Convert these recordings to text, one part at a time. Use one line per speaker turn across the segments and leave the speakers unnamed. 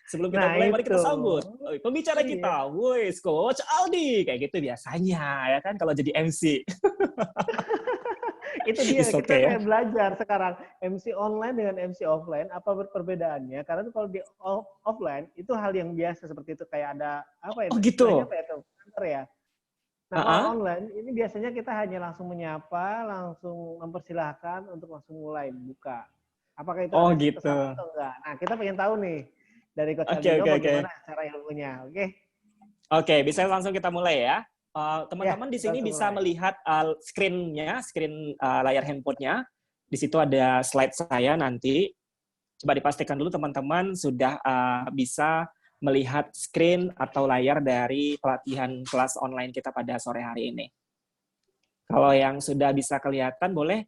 Sebelum kita
Nah
mulai, mari
itu.
kita sambut pembicara
Iya.
kita, wes Coach Aldi, kayak gitu biasanya ya kan kalau jadi MC.
Itu dia,
It's
kita
okay ya.
kayak belajar sekarang MC online dengan MC offline, apa perbedaannya? Karena kalau di offline itu hal yang biasa seperti itu, kayak ada apa ya,
Oh
istilahnya
gitu.
apa ya, tuh, kantor ya. Nah kalau
Ah,
online ini biasanya kita hanya langsung menyapa, langsung mempersilahkan untuk langsung mulai buka. Apakah itu
oh
ada
gitu.
kesalahan atau enggak? Nah kita pengen tahu nih dari Coach
Oke,
Aldino
oke, oke.
bagaimana cara ilmunya, oke?
Oke, bisa langsung kita mulai ya.
Ya,
Teman-teman di
kita
sini
langsung
bisa
mulai.
melihat screen layar handphonenya. Di situ ada slide saya nanti. Coba dipastikan dulu teman-teman sudah bisa melihat screen atau layar dari pelatihan kelas online kita pada sore hari ini. Kalau yang sudah bisa kelihatan boleh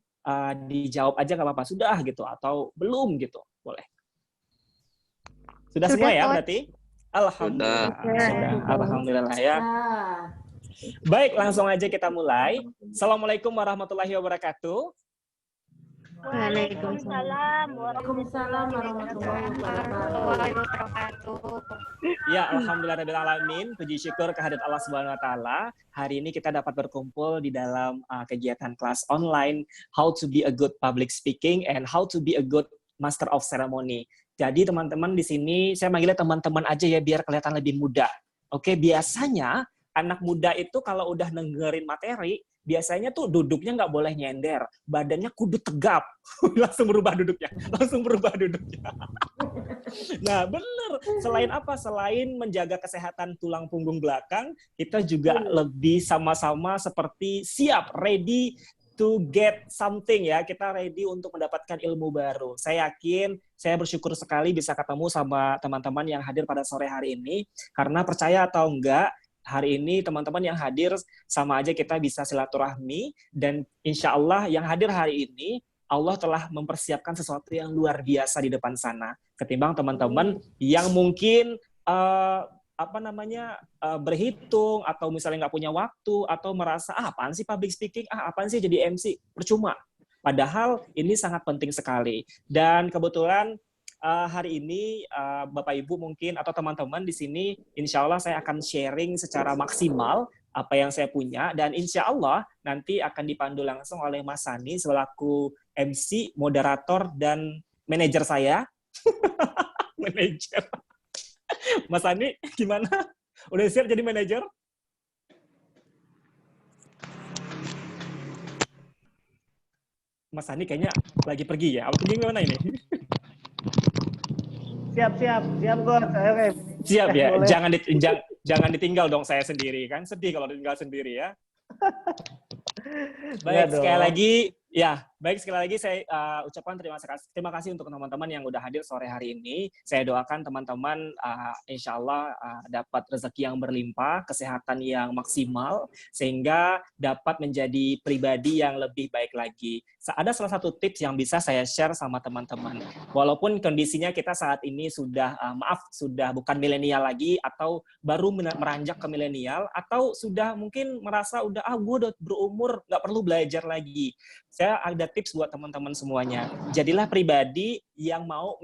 dijawab aja nggak apa-apa, sudah gitu, atau belum gitu, boleh. Sudah semua
Sudah,
ya
Coach.
berarti? Alhamdulillah, sudah. Alhamdulillah ya. Baik, langsung aja kita mulai. Assalamualaikum warahmatullahi wabarakatuh.
Waalaikumsalam
warahmatullahi
wabarakatuh.
Ya, alhamdulillahirrahmanirrahim. Puji syukur kehadirat Allah Subhanahu wa taala. Hari ini kita dapat berkumpul di dalam kegiatan kelas online How to be a good public speaking and how to be a good master of ceremony. Jadi teman-teman di sini saya manggilnya teman-teman aja ya biar kelihatan lebih muda. Oke, biasanya anak muda itu kalau udah dengerin materi, biasanya tuh duduknya nggak boleh nyender, badannya kudu tegap. Langsung berubah duduknya. Nah, bener. Selain apa? Selain menjaga kesehatan tulang punggung belakang, kita juga lebih sama-sama seperti siap, ready to get something ya. Kita ready untuk mendapatkan ilmu baru. Saya yakin, saya bersyukur sekali bisa ketemu sama teman-teman yang hadir pada sore hari ini. Karena percaya atau enggak, hari ini teman-teman yang hadir sama aja kita bisa silaturahmi. Dan insya Allah yang hadir hari ini, Allah telah mempersiapkan sesuatu yang luar biasa di depan sana. Ketimbang teman-teman yang mungkin berhitung atau misalnya nggak punya waktu atau merasa apaan sih public speaking, apaan sih jadi MC, percuma. Padahal ini sangat penting sekali. Dan kebetulan hari ini Bapak Ibu mungkin atau teman-teman di sini, insya Allah saya akan sharing secara maksimal apa yang saya punya, dan insya Allah nanti akan dipandu langsung oleh Mas Sani selaku MC, moderator, dan manajer saya. Manajer. Mas Sani, gimana? Udah siap jadi manajer? Mas Sani kayaknya lagi pergi ya. Pergi gimana ini?
Siap Coach. Oke.
Siap ya.
Boleh.
Jangan ditinggal dong saya sendiri kan. Sedih kalau ditinggal sendiri ya. Baik, sekali lagi saya ucapkan terima kasih untuk teman-teman yang udah hadir sore hari ini. Saya doakan teman-teman insya Allah dapat rezeki yang berlimpah, kesehatan yang maksimal, sehingga dapat menjadi pribadi yang lebih baik lagi. Ada salah satu tips yang bisa saya share sama teman-teman. Walaupun kondisinya kita saat ini sudah bukan milenial lagi, atau baru meranjak ke milenial, atau sudah mungkin merasa gue udah berumur, nggak perlu belajar lagi. Saya ada tips buat teman-teman semuanya. Jadilah pribadi yang mau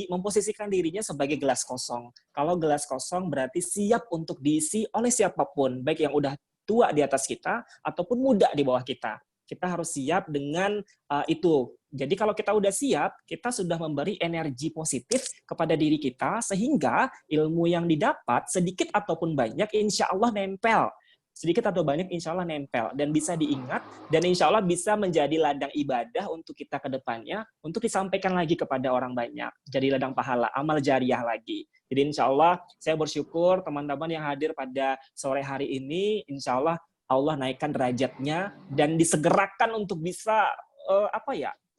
memposisikan dirinya sebagai gelas kosong. Kalau gelas kosong berarti siap untuk diisi oleh siapapun, baik yang udah tua di atas kita ataupun muda di bawah kita. Kita harus siap dengan itu. Jadi kalau kita udah siap, kita sudah memberi energi positif kepada diri kita, sehingga ilmu yang didapat sedikit ataupun banyak insya Allah nempel. Sedikit atau banyak insya Allah nempel dan bisa diingat, dan insya Allah bisa menjadi ladang ibadah untuk kita ke depannya, untuk disampaikan lagi kepada orang banyak, jadi ladang pahala, amal jariah lagi. Jadi insya Allah saya bersyukur teman-teman yang hadir pada sore hari ini, insya Allah Allah naikkan derajatnya dan disegerakan untuk bisa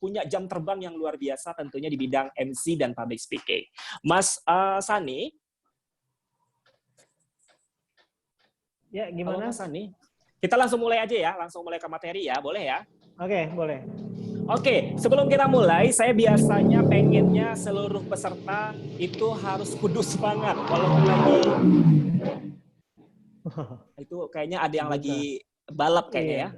punya jam terbang yang luar biasa tentunya di bidang MC dan public speaking. Mas Sani.
Ya, gimana?
Halo Mas Sani. Kita langsung mulai aja ya, langsung mulai ke materi ya, boleh ya?
Oke, boleh.
Oke, sebelum kita mulai, saya biasanya pengennya seluruh peserta itu harus kudus semangat, walaupun lagi itu kayaknya ada yang lagi balap kayaknya ya.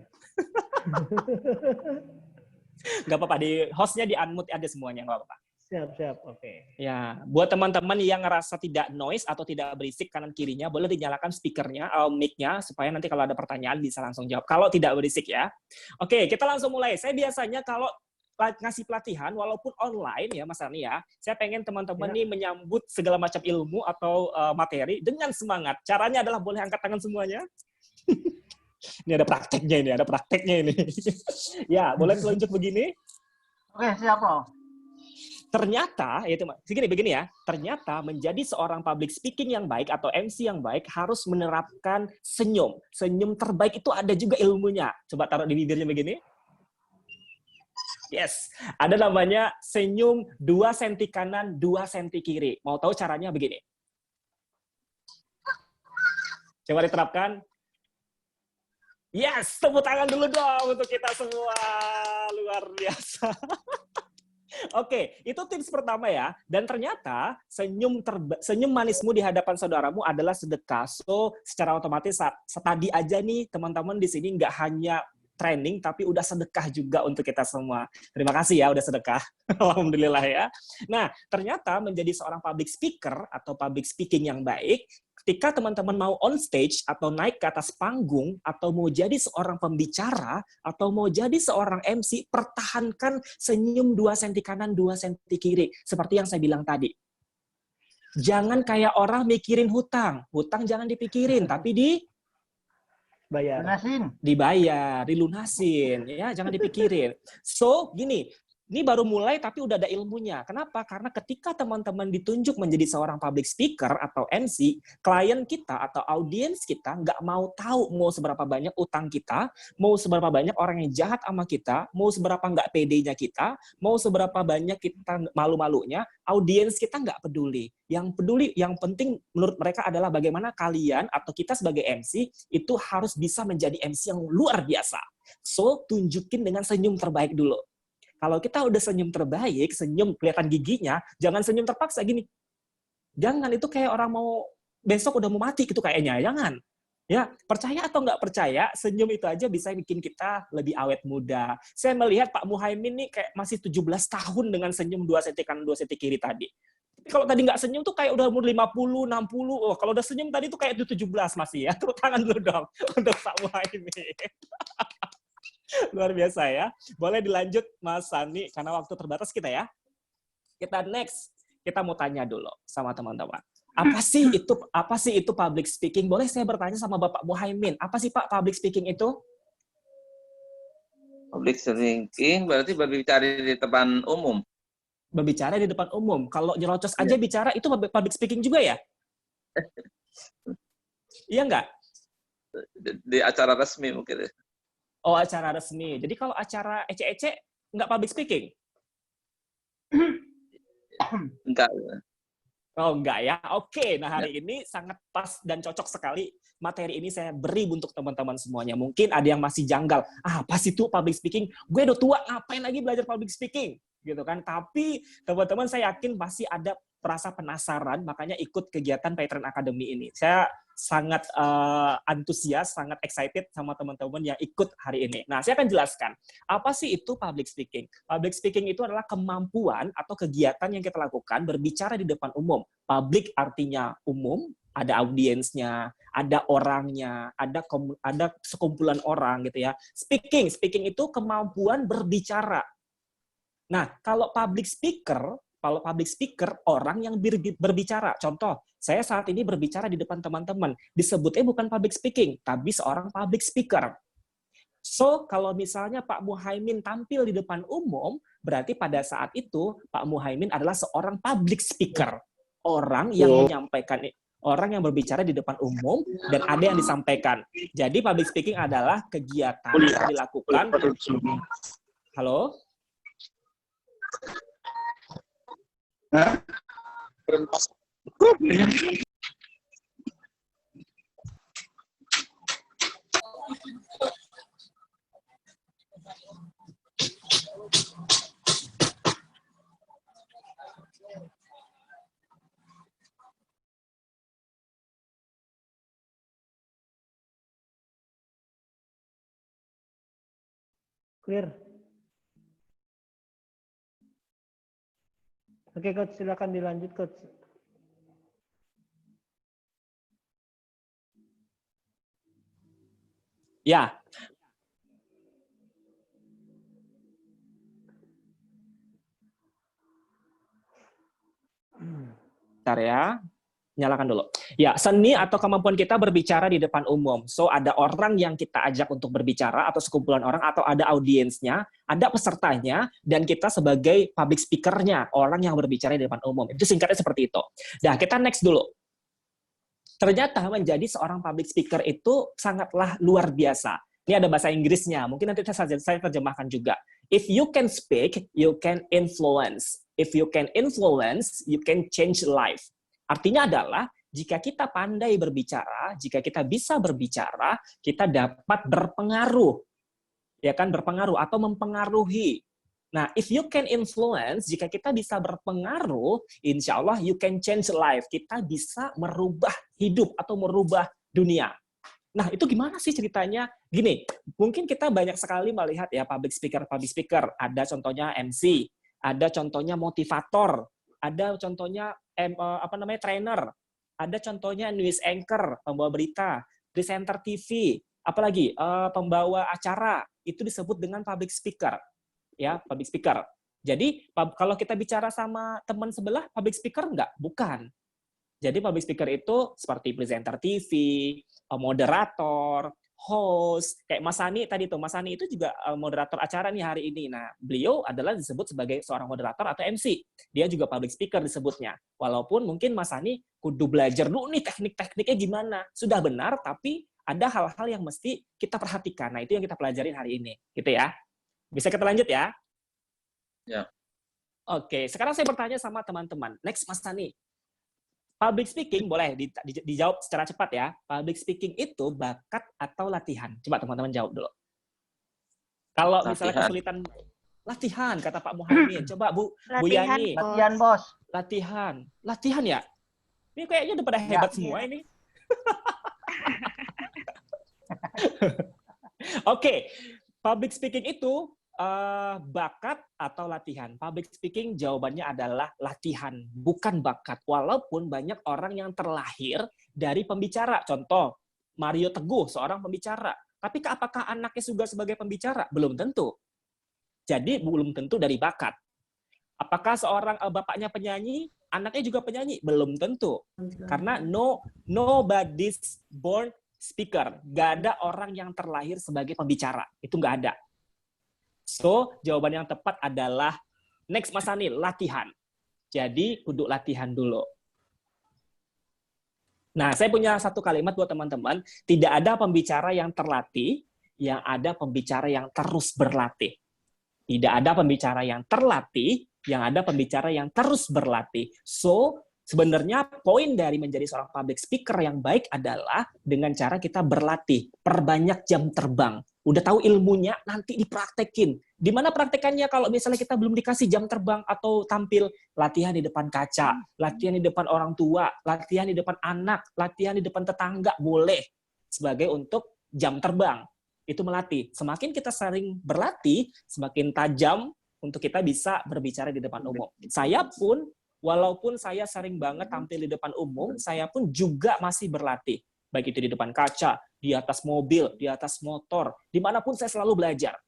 Nggak apa-apa, hostnya di unmute ada semuanya, nggak apa-apa.
Siap, oke.
Ya, buat teman-teman yang ngerasa tidak noise atau tidak berisik kanan kirinya, boleh dinyalakan speakernya, mic-nya, supaya nanti kalau ada pertanyaan bisa langsung jawab. Kalau tidak berisik ya. Oke, kita langsung mulai. Saya biasanya kalau ngasih pelatihan, walaupun online ya Mas Rani ya, saya pengen teman-teman nih menyambut segala macam ilmu atau materi dengan semangat. Caranya adalah boleh angkat tangan semuanya. Ini ada prakteknya ini. Ya, boleh telunjuk begini.
Oke, siap loh.
Ternyata, itu begini ya, ternyata menjadi seorang public speaking yang baik atau MC yang baik harus menerapkan senyum. Senyum terbaik itu ada juga ilmunya. Coba taruh di bibirnya begini. Yes, ada namanya senyum 2 senti kanan, 2 senti kiri. Mau tahu caranya begini? Coba diterapkan. Yes, tepuk tangan dulu dong untuk kita semua. Luar biasa. Oke, itu tips pertama ya. Dan ternyata senyum manismu di hadapan saudaramu adalah sedekah. So, secara otomatis tadi aja nih teman-teman di sini nggak hanya training, tapi udah sedekah juga untuk kita semua. Terima kasih ya udah sedekah. Alhamdulillah ya. Nah, ternyata menjadi seorang public speaker atau public speaking yang baik, ketika teman-teman mau on stage atau naik ke atas panggung atau mau jadi seorang pembicara atau mau jadi seorang MC, pertahankan senyum 2 senti kanan, 2 senti kiri. Seperti yang saya bilang tadi. Jangan kayak orang mikirin hutang. Hutang jangan dipikirin, tapi dibayar, dilunasin, ya jangan dipikirin. So, gini, ini baru mulai tapi udah ada ilmunya. Kenapa? Karena ketika teman-teman ditunjuk menjadi seorang public speaker atau MC, klien kita atau audiens kita nggak mau tahu mau seberapa banyak utang kita, mau seberapa banyak orang yang jahat sama kita, mau seberapa nggak pedenya kita, mau seberapa banyak kita malu-malunya, audiens kita nggak peduli. Yang peduli, yang penting menurut mereka adalah bagaimana kalian atau kita sebagai MC itu harus bisa menjadi MC yang luar biasa. So, tunjukin dengan senyum terbaik dulu. Kalau kita udah senyum terbaik, senyum kelihatan giginya, jangan senyum terpaksa gini. Jangan, itu kayak orang mau besok udah mau mati gitu kayaknya, jangan. Ya, percaya atau nggak percaya, senyum itu aja bisa bikin kita lebih awet muda. Saya melihat Pak Muhaimin nih kayak masih 17 tahun dengan senyum 2 senti kanan 2 senti kiri tadi. Tapi kalau tadi nggak senyum tuh kayak udah umur 50, 60. Oh, kalau udah senyum tadi tuh kayak 17 masih ya. Tepuk tangan dulu dong untuk Pak Muhaimin. Luar biasa ya. Boleh dilanjut Mas Sani, karena waktu terbatas kita ya. Kita next, kita mau tanya dulu sama teman-teman. Apa sih itu public speaking? Boleh saya bertanya sama Bapak Muhaimin, apa sih Pak public speaking itu?
Public speaking berarti berbicara di depan umum.
Berbicara di depan umum. Kalau nyerocos aja bicara, itu public speaking juga ya? Iya nggak?
Di acara resmi mungkin.
Oh, acara resmi. Jadi kalau acara ece-ece, nggak public speaking?
Enggak.
Oh, enggak ya? Oke, nah hari ini sangat pas dan cocok sekali materi ini saya beri untuk teman-teman semuanya. Mungkin ada yang masih janggal. Apa sih itu public speaking? Gue udah tua, ngapain lagi belajar public speaking? Gitu kan. Tapi teman-teman saya yakin pasti ada rasa penasaran, makanya ikut kegiatan Pattern Academy ini. Saya sangat antusias, sangat excited sama teman-teman yang ikut hari ini. Nah, saya akan jelaskan, apa sih itu public speaking? Public speaking itu adalah kemampuan atau kegiatan yang kita lakukan berbicara di depan umum. Public artinya umum, ada audiensnya, ada orangnya, ada sekumpulan orang gitu ya. Speaking itu kemampuan berbicara. Nah, kalau public speaker orang yang berbicara. Contoh, saya saat ini berbicara di depan teman-teman. Disebutnya bukan public speaking, tapi seorang public speaker. So, kalau misalnya Pak Muhaimin tampil di depan umum, berarti pada saat itu Pak Muhaimin adalah seorang public speaker. Orang yang menyampaikan, orang yang berbicara di depan umum dan ada yang disampaikan. Jadi public speaking adalah kegiatan yang dilakukan. Halo?
Clear. Oke, Coach, silakan dilanjut, Coach.
Ya. Bentar ya. Nyalakan dulu. Ya, seni atau kemampuan kita berbicara di depan umum. So, ada orang yang kita ajak untuk berbicara, atau sekumpulan orang, atau ada audiensnya, ada pesertanya, dan kita sebagai public speaker-nya, orang yang berbicara di depan umum. Itu singkatnya seperti itu. Nah, kita next dulu. Ternyata menjadi seorang public speaker itu sangatlah luar biasa. Ini ada bahasa Inggrisnya, mungkin nanti saya terjemahkan juga. If you can speak, you can influence. If you can influence, you can change life. Artinya adalah, jika kita pandai berbicara, jika kita bisa berbicara, kita dapat berpengaruh. Ya kan, berpengaruh atau mempengaruhi. Nah, if you can influence, jika kita bisa berpengaruh, insya Allah you can change life. Kita bisa merubah hidup atau merubah dunia. Nah, itu gimana sih ceritanya? Gini, mungkin kita banyak sekali melihat ya public speaker. Ada contohnya MC, ada contohnya motivator, ada contohnya trainer, ada contohnya news anchor, pembawa berita, presenter TV, apalagi pembawa acara, itu disebut dengan public speaker. Ya, public speaker. Jadi, kalau kita bicara sama teman sebelah, public speaker enggak? Bukan. Jadi, public speaker itu seperti presenter TV, moderator, host, kayak Mas Sani tadi tuh. Mas Sani itu juga moderator acara nih hari ini. Nah, beliau adalah disebut sebagai seorang moderator atau MC. Dia juga public speaker disebutnya. Walaupun mungkin Mas Sani kudu belajar dulu nih teknik-tekniknya gimana. Sudah benar, tapi ada hal-hal yang mesti kita perhatikan. Nah, itu yang kita pelajarin hari ini. Gitu ya. Bisa kita lanjut ya?
Ya.
Oke, sekarang saya bertanya sama teman-teman. Next, Mas Sani. Public speaking, boleh dijawab secara cepat ya. Public speaking itu bakat atau latihan? Coba teman-teman jawab dulu. Kalau misalnya kesulitan, latihan, kata Pak Muhammad. Coba Bu Yani.
Latihan, Bos.
Latihan. Latihan ya? Ini kayaknya udah pada hebat semua ini. Oke, public speaking itu bakat atau latihan? Public speaking jawabannya adalah latihan, bukan bakat. Walaupun banyak orang yang terlahir dari pembicara. Contoh, Mario Teguh, seorang pembicara. Tapi apakah anaknya juga sebagai pembicara? Belum tentu. Jadi belum tentu dari bakat. Apakah seorang bapaknya penyanyi, anaknya juga penyanyi? Belum tentu. Karena nobody's born speaker. Gak ada orang yang terlahir sebagai pembicara. Itu nggak ada. So, jawaban yang tepat adalah next, Mas Sani, latihan. Jadi, kudu latihan dulu. Nah, saya punya satu kalimat buat teman-teman. Tidak ada pembicara yang terlatih, yang ada pembicara yang terus berlatih. Tidak ada pembicara yang terlatih, yang ada pembicara yang terus berlatih. So, sebenarnya poin dari menjadi seorang public speaker yang baik adalah dengan cara kita berlatih, perbanyak jam terbang. Udah tahu ilmunya, nanti dipraktekin. Di mana praktekannya kalau misalnya kita belum dikasih jam terbang atau tampil? Latihan di depan kaca, latihan di depan orang tua, latihan di depan anak, latihan di depan tetangga, boleh. Sebagai untuk jam terbang. Itu melatih. Semakin kita sering berlatih, semakin tajam untuk kita bisa berbicara di depan umum. Saya pun, walaupun saya sering banget tampil di depan umum, saya pun juga masih berlatih. Baik itu di depan kaca, di atas mobil, di atas motor, dimanapun saya selalu belajar.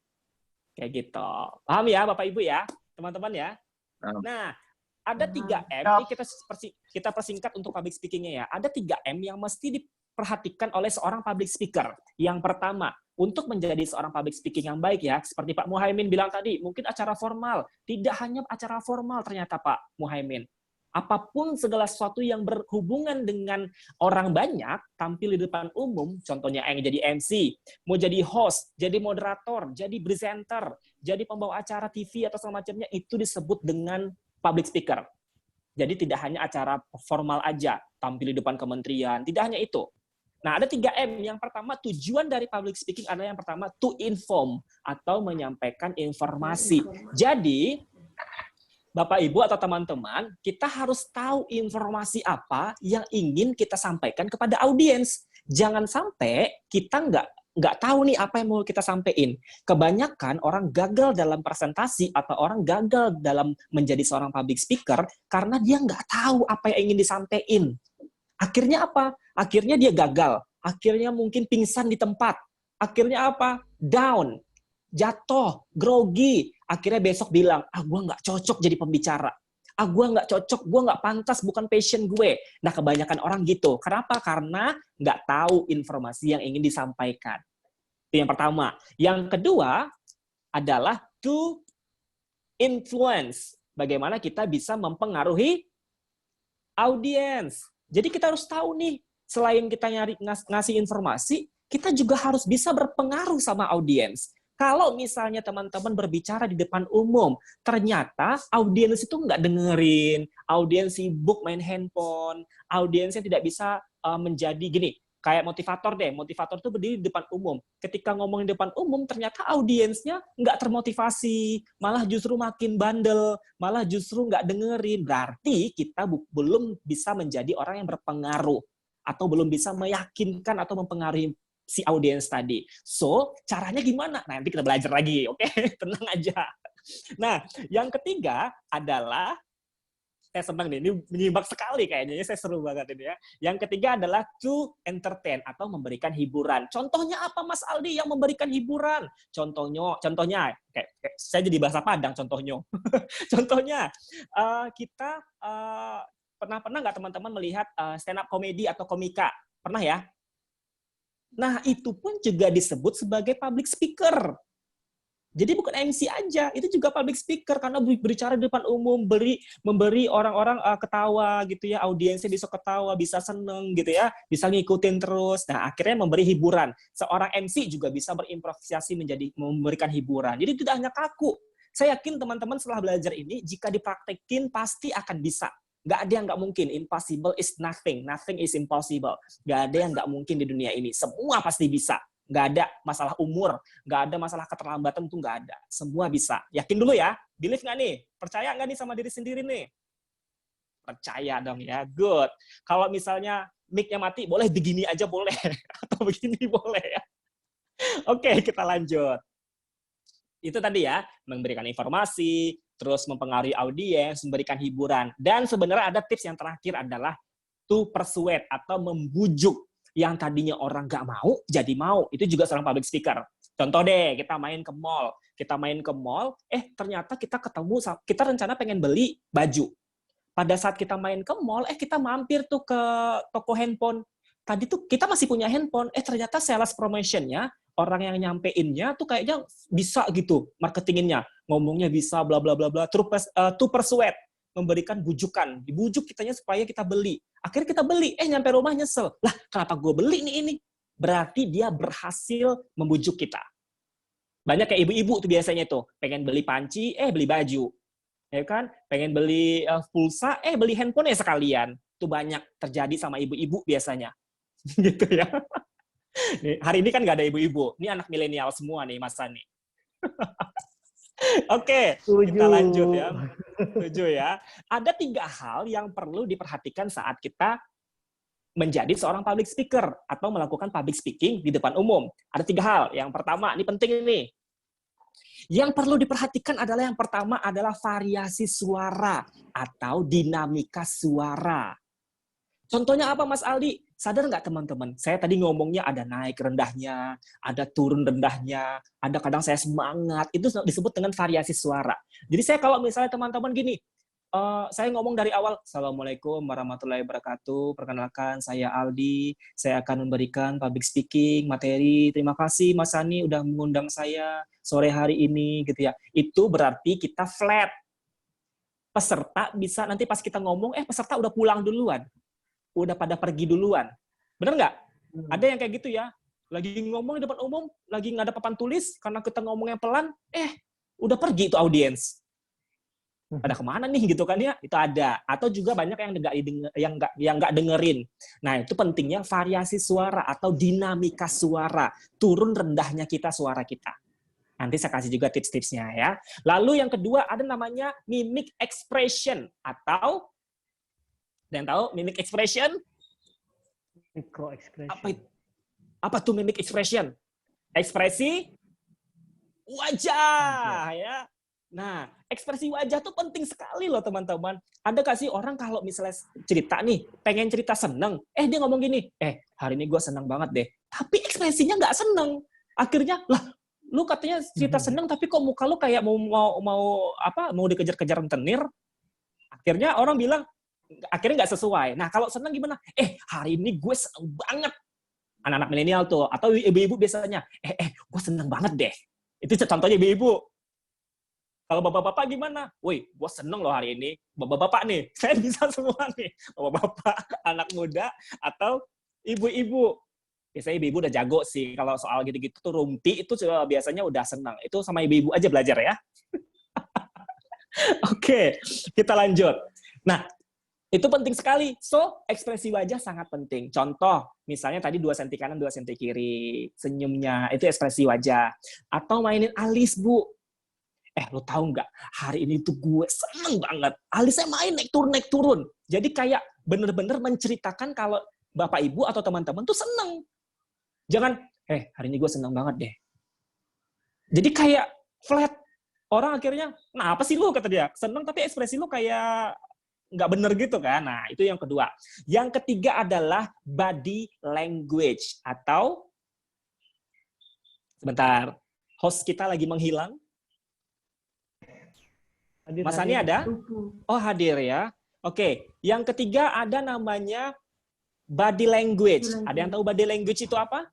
Kayak gitu. Paham ya Bapak Ibu ya, teman-teman ya? Nah, ada 3M, ini kita persingkat untuk public speaking-nya ya. Ada 3M yang mesti diperhatikan oleh seorang public speaker. Yang pertama, untuk menjadi seorang public speaking yang baik ya, seperti Pak Muhaimin bilang tadi, mungkin acara formal. Tidak hanya acara formal ternyata Pak Muhaimin. Apapun segala sesuatu yang berhubungan dengan orang banyak, tampil di depan umum, contohnya yang jadi MC, mau jadi host, jadi moderator, jadi presenter, jadi pembawa acara TV atau semacamnya, itu disebut dengan public speaker. Jadi tidak hanya acara formal aja, tampil di depan kementerian, tidak hanya itu. Nah, ada 3M. Yang pertama, tujuan dari public speaking adalah yang pertama, to inform, atau menyampaikan informasi. Jadi, Bapak, Ibu, atau teman-teman, kita harus tahu informasi apa yang ingin kita sampaikan kepada audiens. Jangan sampai kita nggak nggak tahu nih apa yang mau kita sampaikan. Kebanyakan orang gagal dalam presentasi atau orang gagal dalam menjadi seorang public speaker karena dia nggak tahu apa yang ingin disampaikan. Akhirnya apa? Akhirnya dia gagal. Akhirnya mungkin pingsan di tempat. Akhirnya apa? Down, jatuh, grogi. Akhirnya besok bilang, gue nggak cocok jadi pembicara. Gue nggak cocok, gue nggak pantas, bukan passion gue. Nah, kebanyakan orang gitu. Kenapa? Karena nggak tahu informasi yang ingin disampaikan. Itu yang pertama. Yang kedua adalah to influence. Bagaimana kita bisa mempengaruhi audiens. Jadi kita harus tahu nih, selain kita ngasih informasi, kita juga harus bisa berpengaruh sama audiens. Kalau misalnya teman-teman berbicara di depan umum, ternyata audiens itu nggak dengerin, audiens sibuk main handphone, audiensnya tidak bisa menjadi gini, kayak motivator deh, motivator itu berdiri di depan umum. Ketika ngomong di depan umum, ternyata audiensnya nggak termotivasi, malah justru makin bandel, malah justru nggak dengerin. Berarti kita belum bisa menjadi orang yang berpengaruh, atau belum bisa meyakinkan atau mempengaruhi si audiens tadi. So, caranya gimana? Nah, nanti kita belajar lagi, oke? Tenang aja. Nah, yang ketiga adalah, saya senang nih, ini menyimak sekali kayaknya, saya seru banget ini ya. Yang ketiga adalah to entertain, atau memberikan hiburan. Contohnya apa, Mas Aldi, yang memberikan hiburan? Contohnya, kayak saya jadi bahasa Padang, contohnya. Contohnya, kita pernah nggak teman-teman melihat stand up comedy atau komika? Pernah ya? Nah, itu pun juga disebut sebagai public speaker. Jadi bukan MC aja, itu juga public speaker karena berbicara di depan umum, memberi orang-orang ketawa gitu ya, audiensnya bisa ketawa, bisa seneng gitu ya, bisa ngikutin terus. Nah, akhirnya memberi hiburan. Seorang MC juga bisa berimprovisasi menjadi memberikan hiburan. Jadi tidak hanya kaku. Saya yakin teman-teman setelah belajar ini, jika dipraktekin pasti akan bisa. Nggak ada yang nggak mungkin. Impossible is nothing. Nothing is impossible. Nggak ada yang nggak mungkin di dunia ini. Semua pasti bisa. Nggak ada masalah umur. Nggak ada masalah keterlambatan, itu nggak ada. Semua bisa. Yakin dulu ya. Believe nggak nih? Percaya nggak nih sama diri sendiri nih? Percaya dong ya. Good. Kalau misalnya mic-nya mati, boleh begini aja boleh. Atau begini boleh ya. Oke, kita lanjut. Itu tadi ya, memberikan informasi, terus mempengaruhi audiens, memberikan hiburan. Dan sebenarnya ada tips yang terakhir adalah to persuade atau membujuk. Yang tadinya orang nggak mau, jadi mau. Itu juga seorang public speaker. Contoh deh, kita main ke mall. Ternyata kita kita rencana pengen beli baju. Pada saat kita main ke mall, kita mampir tuh ke toko handphone. Tadi tuh kita masih punya handphone, ternyata sales promotion-nya, orang yang nyampeinnya tuh kayaknya bisa gitu, marketinginnya. Ngomongnya bisa, bla bla bla bla, to persuade, memberikan bujukan. Dibujuk kitanya supaya kita beli. Akhirnya kita beli, nyampe rumah nyesel. Lah, kenapa gue beli nih ini? Berarti dia berhasil membujuk kita. Banyak kayak ibu-ibu tuh biasanya tuh, pengen beli panci, beli baju. Ya kan? Pengen beli pulsa, beli handphone ya sekalian. Itu banyak terjadi sama ibu-ibu biasanya. Gitu ya. Nih, hari ini kan nggak ada ibu-ibu. Ini anak milenial semua nih, Mas Sani. Oke, kita lanjut ya. Setuju ya. Ada 3 hal yang perlu diperhatikan saat kita menjadi seorang public speaker atau melakukan public speaking di depan umum. Ada 3 hal. Yang pertama, ini penting nih. Yang perlu diperhatikan adalah yang pertama adalah variasi suara atau dinamika suara. Contohnya apa, Mas Aldi? Sadar nggak teman-teman? Saya tadi ngomongnya ada naik rendahnya, ada turun rendahnya, ada kadang saya semangat. Itu disebut dengan variasi suara. Jadi saya kalau misalnya teman-teman gini, saya ngomong dari awal, Assalamualaikum warahmatullahi wabarakatuh, perkenalkan saya Aldi, saya akan memberikan public speaking materi. Terima kasih Mas Sani udah mengundang saya sore hari ini, gitu ya. Itu berarti kita flat. Peserta bisa nanti pas kita ngomong, peserta udah pulang duluan. Udah pada pergi duluan. Bener nggak? Ada yang kayak gitu ya. Lagi ngomong di depan umum, lagi nggak ada papan tulis, karena kita ngomongnya pelan, udah pergi itu audiens. Pada kemana nih gitu kan ya? Itu ada. Atau juga banyak yang nggak dengerin. Nah, itu pentingnya variasi suara atau dinamika suara. Turun rendahnya suara kita. Nanti saya kasih juga tips-tipsnya ya. Lalu yang kedua ada namanya mimic expression atau dan tahu mimic expression?
Micro expression.
Apa tuh mimic expression? Ekspresi wajah, ya. Nah, ekspresi wajah tuh penting sekali loh teman-teman. Ada gak sih orang kalau misalnya cerita nih, pengen cerita seneng, dia ngomong gini, hari ini gue seneng banget deh. Tapi ekspresinya nggak seneng. Akhirnya, lah, lu katanya cerita seneng, tapi kok muka lu kayak mau dikejar-kejar rentenir. Akhirnya orang bilang, akhirnya nggak sesuai. Nah, kalau seneng gimana? Hari ini gue seneng banget. Anak-anak milenial tuh, atau ibu-ibu biasanya, gue seneng banget deh. Itu contohnya ibu-ibu. Kalau bapak-bapak gimana? Woi, gue seneng loh hari ini. Bapak-bapak nih, saya bisa semua nih. Bapak-bapak, anak muda, atau ibu-ibu. Biasanya ibu-ibu udah jago sih. Kalau soal gitu-gitu tuh rumpi, itu biasanya udah seneng. Itu sama ibu-ibu aja belajar ya. Oke, kita lanjut. Nah, itu penting sekali. So, ekspresi wajah sangat penting. Contoh, misalnya tadi 2 senti kanan, 2 senti kiri. Senyumnya, itu ekspresi wajah. Atau mainin alis, Bu. Lu tahu nggak? Hari ini tuh gue seneng banget. Alisnya main naik turun. Jadi kayak bener-bener menceritakan kalau Bapak Ibu atau teman-teman tuh seneng. Jangan, hari ini gue seneng banget deh. Jadi kayak flat. Orang akhirnya, apa sih lu, kata dia. Seneng tapi ekspresi lu kayak nggak bener gitu kan. Nah, itu yang kedua. Yang ketiga adalah body language. Atau, sebentar, host kita lagi menghilang. Mas Ani ada? Oh, hadir ya. Oke, yang ketiga ada namanya body language. Ada yang tahu body language itu apa?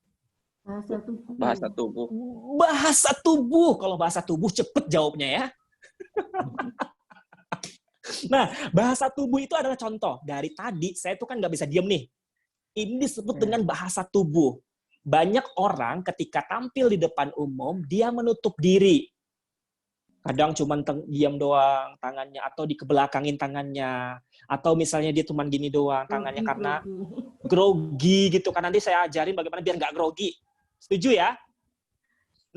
Bahasa tubuh.
Bahasa tubuh. Kalau bahasa tubuh cepet jawabnya ya. Nah, bahasa tubuh itu adalah contoh. Dari tadi saya tuh kan nggak bisa diem nih. Ini disebut dengan bahasa tubuh. Banyak orang ketika tampil di depan umum, dia menutup diri. Kadang cuma diam doang tangannya, atau dikebelakangin tangannya, atau misalnya dia cuma gini doang tangannya karena grogi gitu. Kan nanti saya ajarin bagaimana biar nggak grogi. Setuju ya?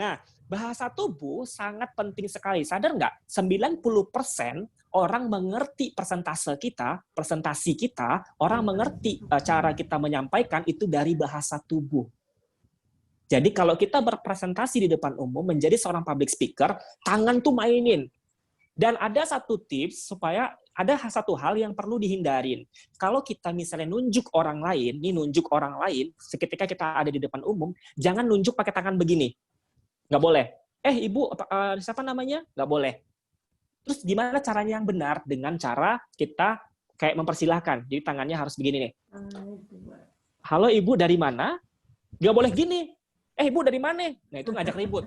Nah, bahasa tubuh sangat penting sekali. Sadar nggak? 90% orang mengerti presentasi kita, orang mengerti cara kita menyampaikan itu dari bahasa tubuh. Jadi kalau kita berpresentasi di depan umum, menjadi seorang public speaker, tangan tuh mainin. Dan ada satu tips supaya ada satu hal yang perlu dihindarin. Kalau kita misalnya nunjuk orang lain, seketika kita ada di depan umum, jangan nunjuk pakai tangan begini. Nggak boleh. Ibu, siapa namanya? Nggak boleh. Terus gimana caranya yang benar? Dengan cara kita kayak mempersilahkan. Jadi tangannya harus begini nih. Halo ibu, dari mana? Nggak boleh gini. Ibu dari mana? Nah, itu ngajak ribut.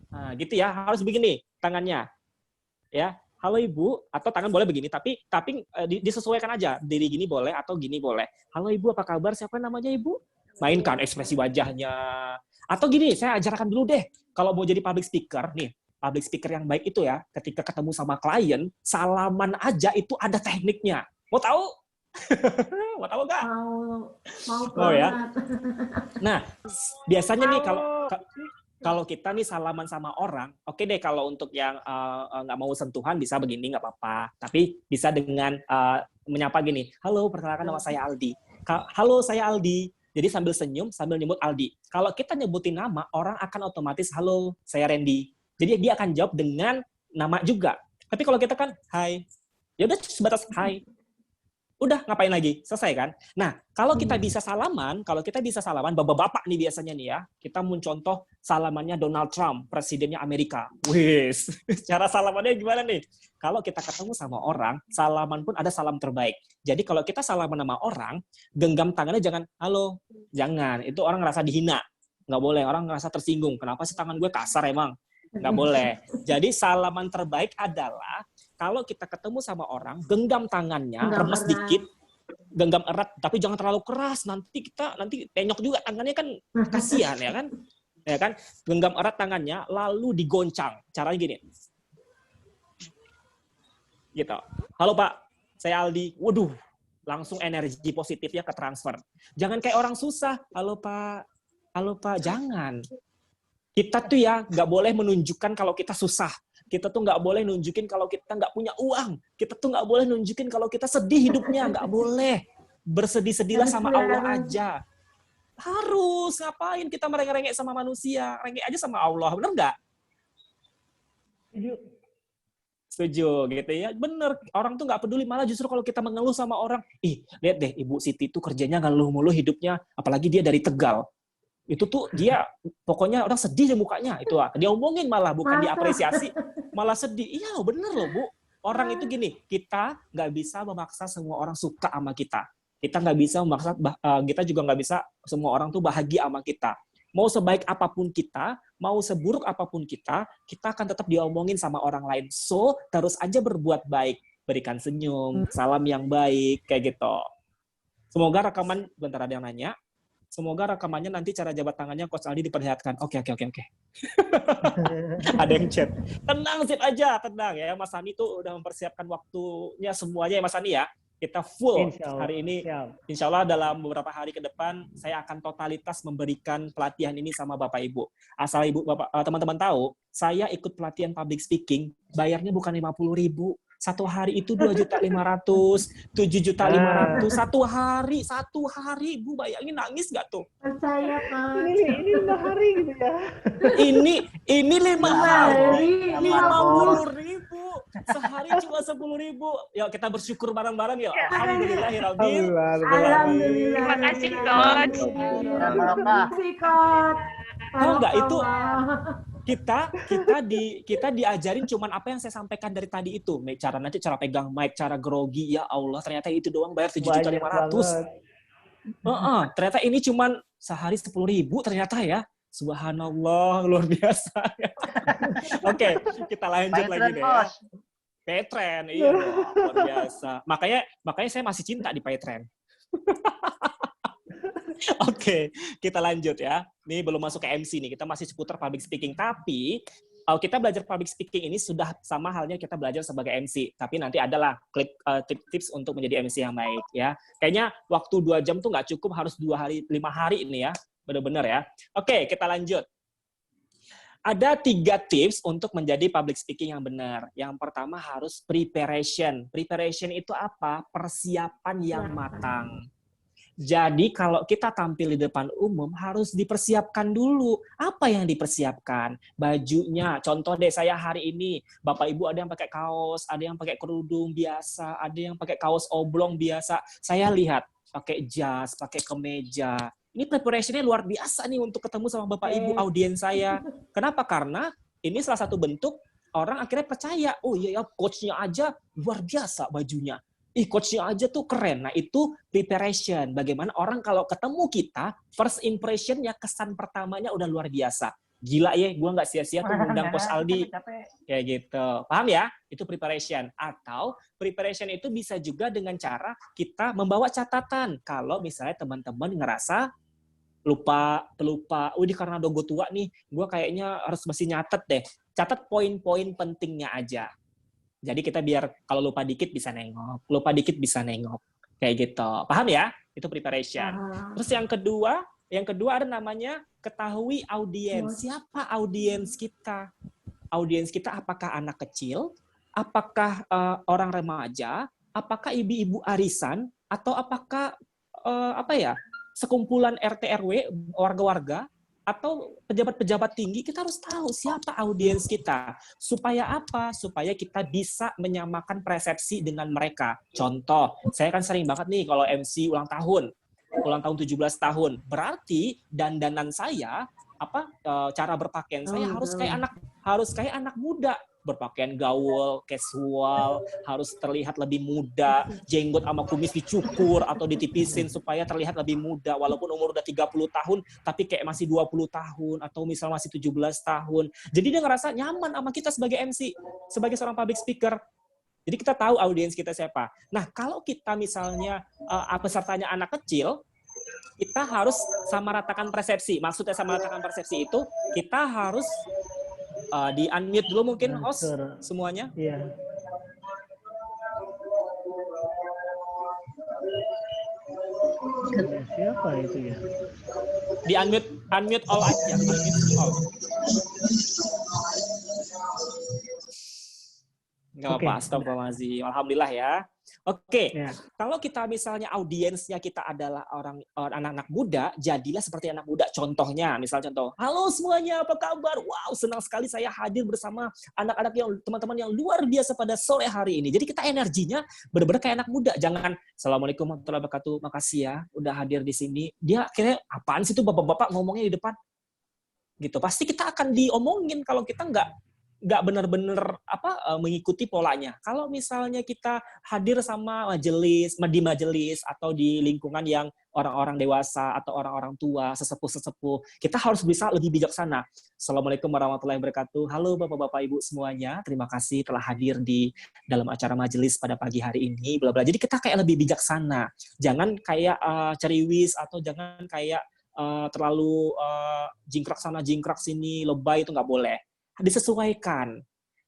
Nah, gitu ya, harus begini tangannya. Ya, halo ibu, atau tangan boleh begini, tapi disesuaikan aja. Diri gini boleh atau gini boleh. Halo ibu, apa kabar? Siapa namanya ibu? Mainkan ekspresi wajahnya. Atau gini, saya ajarkan dulu deh. Kalau mau jadi public speaker, nih, public speaker yang baik itu ya, ketika ketemu sama klien, salaman aja itu ada tekniknya. Mau tahu? Mau tahu nggak?
Mau
oh ya. Nah, biasanya nih kalau kita nih salaman sama orang, oke deh kalau untuk yang nggak mau sentuhan bisa begini nggak apa-apa. Tapi bisa dengan menyapa gini, halo perkenalkan nama saya Aldi. Halo saya Aldi. Jadi sambil senyum, sambil nyebut Aldi. Kalau kita nyebutin nama, orang akan otomatis halo saya Randy. Jadi dia akan jawab dengan nama juga. Tapi kalau kita kan hai, ya udah sebatas hai. Udah, ngapain lagi? Selesai kan? Nah, kalau kita bisa salaman, bapak-bapak nih biasanya nih ya, kita mau contoh salamannya Donald Trump, presidennya Amerika. Wis, cara salamannya gimana nih? Kalau kita ketemu sama orang, salaman pun ada salam terbaik. Jadi kalau kita salaman sama orang, genggam tangannya jangan, halo, jangan. Itu orang ngerasa dihina. Nggak boleh, orang ngerasa tersinggung. Kenapa sih tangan gue kasar emang? Nggak boleh. Jadi salaman terbaik adalah kalau kita ketemu sama orang, genggam tangannya, remes dikit, genggam erat, tapi jangan terlalu keras. Nanti penyok juga tangannya kan kasihan ya kan? Ya kan? Genggam erat tangannya, lalu digoncang. Caranya gini. Gitu. Halo Pak, saya Aldi. Waduh, langsung energi positifnya ke transfer. Jangan kayak orang susah. Halo Pak, jangan. Kita tuh ya nggak boleh menunjukkan kalau kita susah. Kita tuh nggak boleh nunjukin kalau kita nggak punya uang. Kita tuh nggak boleh nunjukin kalau kita sedih hidupnya. Nggak boleh. Bersedih-sedihlah sama Allah aja. Harus, ngapain kita merengek-rengek sama manusia? Rengek aja sama Allah, bener nggak? Setuju gitu ya. Bener, orang tuh nggak peduli, malah justru kalau kita mengeluh sama orang, lihat deh Ibu Siti tuh kerjanya ngeluh mulu hidupnya, apalagi dia dari Tegal. Itu tuh dia pokoknya orang sedih deh mukanya, itu dia omongin malah bukan diapresiasi, malah sedih. Iya loh, bener loh Bu. Orang itu gini, kita nggak bisa memaksa semua orang suka sama kita. Kita nggak bisa memaksa, kita juga nggak bisa semua orang tuh bahagia sama kita. Mau sebaik apapun kita, mau seburuk apapun kita akan tetap diomongin sama orang lain. So, terus aja berbuat baik. Berikan senyum, salam yang baik, kayak gitu. Semoga rekaman, bentar ada yang nanya, semoga rekamannya nanti cara jabat tangannya Coach Aldi diperlihatkan. Oke. Ada yang chat. Tenang, sip aja, tenang ya. Mas Hani tuh udah mempersiapkan waktunya semuanya ya Mas Hani ya. Kita full hari ini. Insya Allah dalam beberapa hari ke depan saya akan totalitas memberikan pelatihan ini sama Bapak Ibu. Asal Ibu Bapak teman-teman tahu, saya ikut pelatihan public speaking, bayarnya bukan 50.000. Satu hari itu 2.500.000, 7.500.000 satu hari, Bu, bayangin, nangis nggak tuh?
Percaya Pak.
Ini 5 hari gitu ya.
Ini 5 hari 50.000. Sehari cuma 10.000. Yuk kita bersyukur bareng-bareng ya. Alhamdulillahirabbil.
Alhamdulillah.
Terima kasih Coach.
Terima kasih Coach.
Tahu nggak itu kita diajarin cuman apa yang saya sampaikan dari tadi itu. Cara pegang mic, cara grogi, ya Allah, ternyata itu doang bayar 7.500.000. Ternyata ini cuman sehari 10.000 ternyata ya. Subhanallah, luar biasa. Oke, kita lanjut lagi deh ya. Paytrend, iya luar biasa. Makanya saya masih cinta di Paytrend. Oke, kita lanjut ya. Ini belum masuk ke MC nih, kita masih seputar public speaking. Tapi kita belajar public speaking ini sudah sama halnya kita belajar sebagai MC. Tapi nanti adalah tips untuk menjadi MC yang baik ya. Kayaknya waktu 2 jam tuh nggak cukup, harus 2 hari, 5 hari ini ya. Benar-benar ya. Oke, kita lanjut. Ada 3 tips untuk menjadi public speaking yang benar. Yang pertama harus preparation. Preparation itu apa? Persiapan yang matang. Jadi kalau kita tampil di depan umum harus dipersiapkan dulu. Apa yang dipersiapkan? Bajunya. Contoh deh, saya hari ini, Bapak Ibu ada yang pakai kaos, ada yang pakai kerudung biasa, ada yang pakai kaos oblong biasa. Saya lihat pakai jas, pakai kemeja. Ini preparation-nya luar biasa nih untuk ketemu sama Bapak Ibu audiens saya. Kenapa? Karena ini salah satu bentuk orang akhirnya percaya. Oh iya ya, coach-nya aja luar biasa bajunya. Coach-nya aja tuh keren. Nah, itu preparation. Bagaimana orang kalau ketemu kita, first impression-nya, kesan pertamanya udah luar biasa. Gila ya, gue nggak sia-sia tuh ngundang Coach Aldi. Kayak gitu. Paham ya? Itu preparation. Atau preparation itu bisa juga dengan cara kita membawa catatan. Kalau misalnya teman-teman ngerasa lupa, karena udah gue tua nih, gue kayaknya harus mesti nyatet deh. Catat poin-poin pentingnya aja. Jadi kita biar kalau lupa dikit bisa nengok, kayak gitu. Paham ya? Itu preparation. Terus yang kedua ada namanya ketahui audiens. Siapa audiens kita? Audiens kita apakah anak kecil? Apakah orang remaja? Apakah ibu-ibu arisan? Atau apakah sekumpulan RT RW, warga-warga, atau pejabat-pejabat tinggi? Kita harus tahu siapa audiens kita. Supaya apa? Supaya kita bisa menyamakan persepsi dengan mereka. Contoh, saya kan sering banget nih kalau MC ulang tahun 17 tahun. Berarti dandanan saya, cara berpakaian saya harus kayak anak muda. Berpakaian gaul, casual, harus terlihat lebih muda, jenggot sama kumis dicukur atau ditipisin supaya terlihat lebih muda, walaupun umur udah 30 tahun, tapi kayak masih 20 tahun, atau misal masih 17 tahun. Jadi dia ngerasa nyaman sama kita sebagai MC, sebagai seorang public speaker. Jadi kita tahu audiens kita siapa. Nah, kalau kita misalnya pesertanya anak kecil, kita harus samaratakan persepsi. Maksudnya samaratakan persepsi itu, kita harus di-unmute dulu mungkin host semuanya.
Iya. Siapa itu ya?
Di-unmute all aja. Unmute all. Nggak apa-apa, astagfirullahaladzim. Alhamdulillah ya. Oke,
Ya.
kalau kita misalnya audiensnya kita adalah anak-anak muda, jadilah seperti anak muda. Contohnya, halo semuanya, apa kabar? Wow, senang sekali saya hadir bersama anak-anak teman-teman yang luar biasa pada sore hari ini. Jadi kita energinya benar-benar kayak anak muda. Jangan, Assalamualaikum warahmatullahi wabarakatuh, makasih ya udah hadir di sini. Dia kira apaan sih tuh bapak-bapak ngomongnya di depan? Gitu. Pasti kita akan diomongin kalau kita nggak benar-benar mengikuti polanya. Kalau misalnya kita hadir sama di majelis atau di lingkungan yang orang-orang dewasa atau orang-orang tua, sesepuh-sesepuh, kita harus bisa lebih bijaksana. Assalamualaikum warahmatullahi wabarakatuh. Halo Bapak-bapak Ibu semuanya, terima kasih telah hadir di dalam acara majelis pada pagi hari ini, bla bla. Jadi kita kayak lebih bijaksana. Jangan kayak ceriwis atau jangan kayak terlalu jingkrak sana jingkrak sini, lebay, itu nggak boleh. Disesuaikan.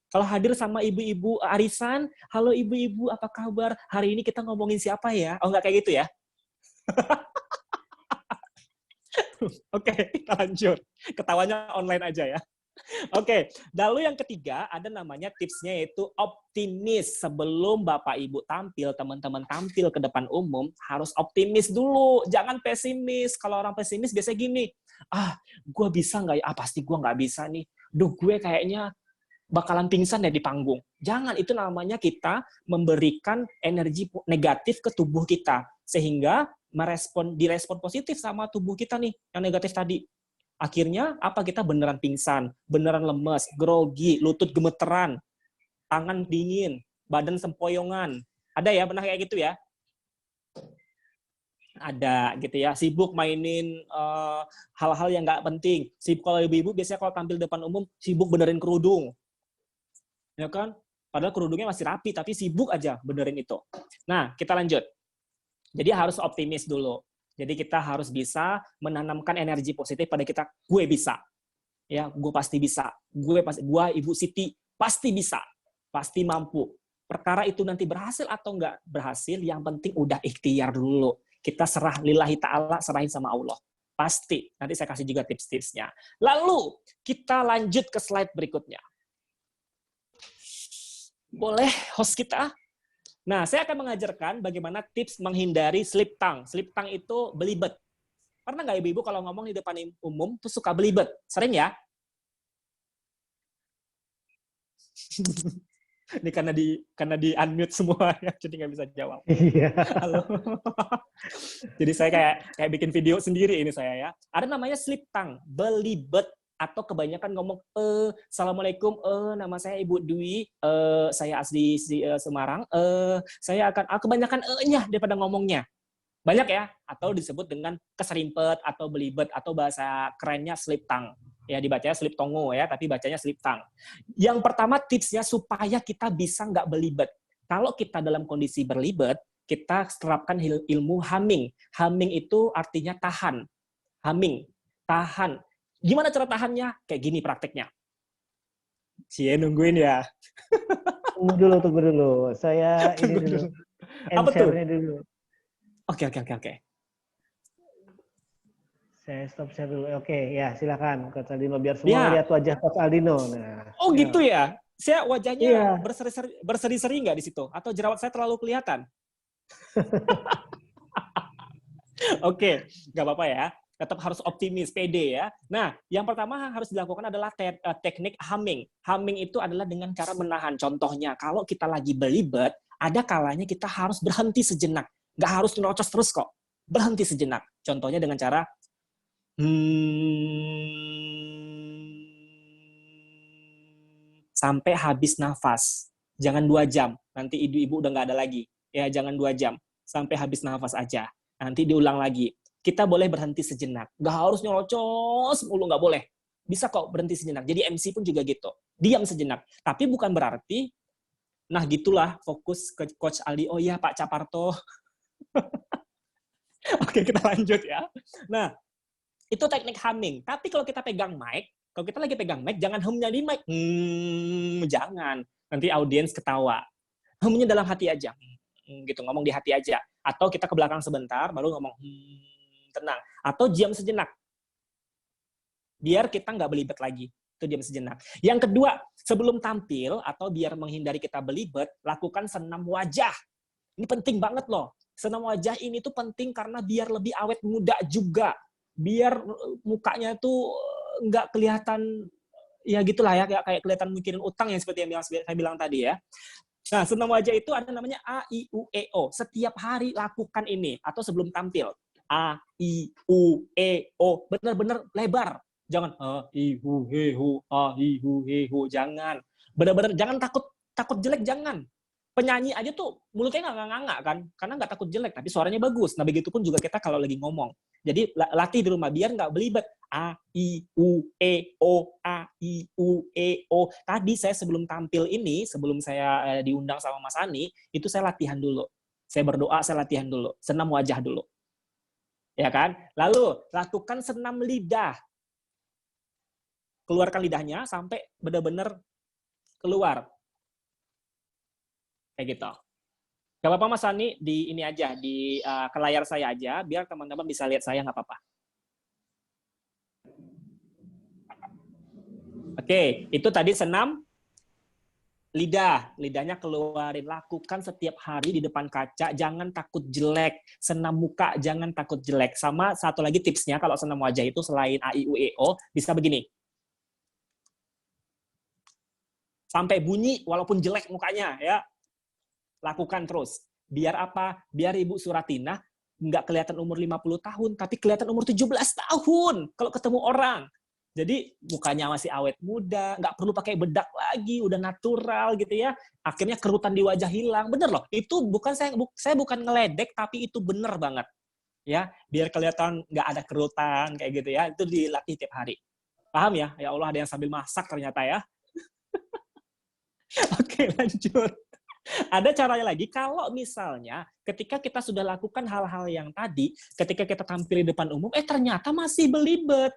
Kalau hadir sama ibu-ibu arisan, halo ibu-ibu, apa kabar? Hari ini kita ngomongin siapa ya? Oh, nggak kayak gitu ya? Oke, kita lanjut. Ketawanya online aja ya. Oke, lalu yang ketiga ada namanya tipsnya yaitu optimis. Sebelum Bapak Ibu tampil, teman-teman tampil ke depan umum, harus optimis dulu. Jangan pesimis. Kalau orang pesimis biasanya gini, gue bisa nggak ya? Pasti gue nggak bisa nih. Duh, gue kayaknya bakalan pingsan ya di panggung. Jangan, itu namanya kita memberikan energi negatif ke tubuh kita. Sehingga direspon positif sama tubuh kita nih, yang negatif tadi. Akhirnya apa, kita beneran pingsan, beneran lemes, grogi, lutut gemeteran, tangan dingin, badan sempoyongan. Ada ya, benar kayak gitu ya? Ada gitu ya, sibuk mainin hal-hal yang nggak penting. Sibuk, kalau ibu-ibu biasanya kalau tampil depan umum sibuk benerin kerudung, ya kan? Padahal kerudungnya masih rapi, tapi sibuk aja benerin itu. Nah, kita lanjut. Jadi harus optimis dulu. Jadi kita harus bisa menanamkan energi positif pada kita. Gue bisa, ya, gue pasti bisa. Gue Ibu Siti pasti bisa, pasti mampu. Perkara itu nanti berhasil atau nggak berhasil, yang penting udah ikhtiar dulu. Kita serah lillahi ta'ala, serahin sama Allah. Pasti. Nanti saya kasih juga tips-tipsnya. Lalu, kita lanjut ke slide berikutnya. Boleh, host kita? Nah, saya akan mengajarkan bagaimana tips menghindari slip tongue. Slip tongue itu belibet. Pernah nggak ibu-ibu kalau ngomong di depan umum tuh suka belibet? Sering ya? Ini karena di unmute semua ya, jadi nggak bisa jawab.
Iya.
Halo. Jadi saya kayak bikin video sendiri ini saya ya. Ada namanya slip tongue, belibet, atau kebanyakan ngomong Assalamualaikum, nama saya Ibu Dwi, saya asli Semarang, saya akan kebanyakan nya daripada ngomongnya. Banyak ya, atau disebut dengan keserimpet atau belibet, atau bahasa kerennya slip tongue. Ya, dibacanya slip tongue ya, tapi bacanya slip tongue. Yang pertama tipsnya supaya kita bisa nggak belibet. Kalau kita dalam kondisi berlibet, kita terapkan ilmu humming. Humming itu artinya tahan. Humming, tahan. Gimana cara tahannya? Kayak gini prakteknya. Cie nungguin ya.
Tunggu dulu. Saya ini dulu.
Apa tuh?
Dulu.
Oke.
Saya stop share dulu. Oke, ya silakan Coach Aldino, biar semua lihat wajah Coach Aldino. Nah,
gitu ya? Saya wajahnya
iya.
berseri-seri nggak di situ? Atau jerawat saya terlalu kelihatan? Oke, nggak apa-apa ya. Tetap harus optimis, pede ya. Nah, yang pertama harus dilakukan adalah teknik humming. Humming itu adalah dengan cara menahan. Contohnya, kalau kita lagi belibet, ada kalanya kita harus berhenti sejenak. Nggak harus nerocos terus kok. Berhenti sejenak. Contohnya dengan cara sampai habis nafas. Jangan 2 jam. Nanti ibu-ibu udah nggak ada lagi. Ya, jangan 2 jam. Sampai habis nafas aja. Nanti diulang lagi. Kita boleh berhenti sejenak. Nggak harus nyerocos mulu, nggak boleh. Bisa kok berhenti sejenak. Jadi MC pun juga gitu. Diam sejenak. Tapi bukan berarti, nah gitulah fokus ke Coach Aldi. Oh iya Pak Caparto. Oke, kita lanjut ya. Nah, itu teknik humming. Tapi kalau kita pegang mic, kalau kita lagi pegang mic, jangan hum-nya di mic. Jangan. Nanti audiens ketawa. Hum-nya dalam hati aja. Gitu, ngomong di hati aja. Atau kita ke belakang sebentar, baru ngomong tenang. Atau diam sejenak. Biar kita nggak belibet lagi. Itu diam sejenak. Yang kedua, sebelum tampil, atau biar menghindari kita belibet, lakukan senam wajah. Ini penting banget loh. Senam wajah ini tuh penting karena biar lebih awet muda juga. Biar mukanya tuh nggak kelihatan, ya gitulah ya, kayak kelihatan mikirin utang yang seperti yang saya bilang tadi ya. Nah, senam wajah itu ada namanya A, I, U, E, O. Setiap hari lakukan ini atau sebelum tampil. A, I, U, E, O. Benar-benar lebar. Jangan A, I, U, E, O, A, I, U, E, O. Jangan. Benar-benar jangan takut jelek, jangan. Penyanyi aja tuh mulutnya nggak nganga kan, karena nggak takut jelek, tapi suaranya bagus. Nah, begitupun juga kita kalau lagi ngomong. Jadi latih di rumah biar nggak belibet. A, I, U, E, O, A, I, U, E, O. Tadi saya sebelum tampil ini, sebelum saya diundang sama Mas Ani, itu saya latihan dulu. Saya berdoa, saya latihan dulu. Senam wajah dulu. Ya kan? Lalu, lakukan senam lidah. Keluarkan lidahnya sampai benar-benar keluar. Kayak gitu. Gak apa-apa Mas Ani, di ini aja, di ke layar saya aja, biar teman-teman bisa lihat saya, nggak apa-apa. Oke, itu tadi senam lidah. Lidahnya keluarin. Lakukan setiap hari di depan kaca, jangan takut jelek. Senam muka, jangan takut jelek. Sama satu lagi tipsnya, kalau senam wajah itu selain A, I, U, E, O, bisa begini. Sampai bunyi, walaupun jelek mukanya, ya. Lakukan terus. Biar apa? Biar Ibu Suratina nggak kelihatan umur 50 tahun, tapi kelihatan umur 17 tahun kalau ketemu orang. Jadi mukanya masih awet muda, nggak perlu pakai bedak lagi, udah natural gitu ya. Akhirnya kerutan di wajah hilang. Bener loh, itu bukan saya bukan ngeledek, tapi itu bener banget. Ya, biar kelihatan nggak ada kerutan kayak gitu ya. Itu dilatih tiap hari. Paham ya? Ya Allah, ada yang sambil masak ternyata ya. Oke, lanjut. Ada caranya lagi, kalau misalnya ketika kita sudah lakukan hal-hal yang tadi, ketika kita tampil di depan umum, ternyata masih belibet.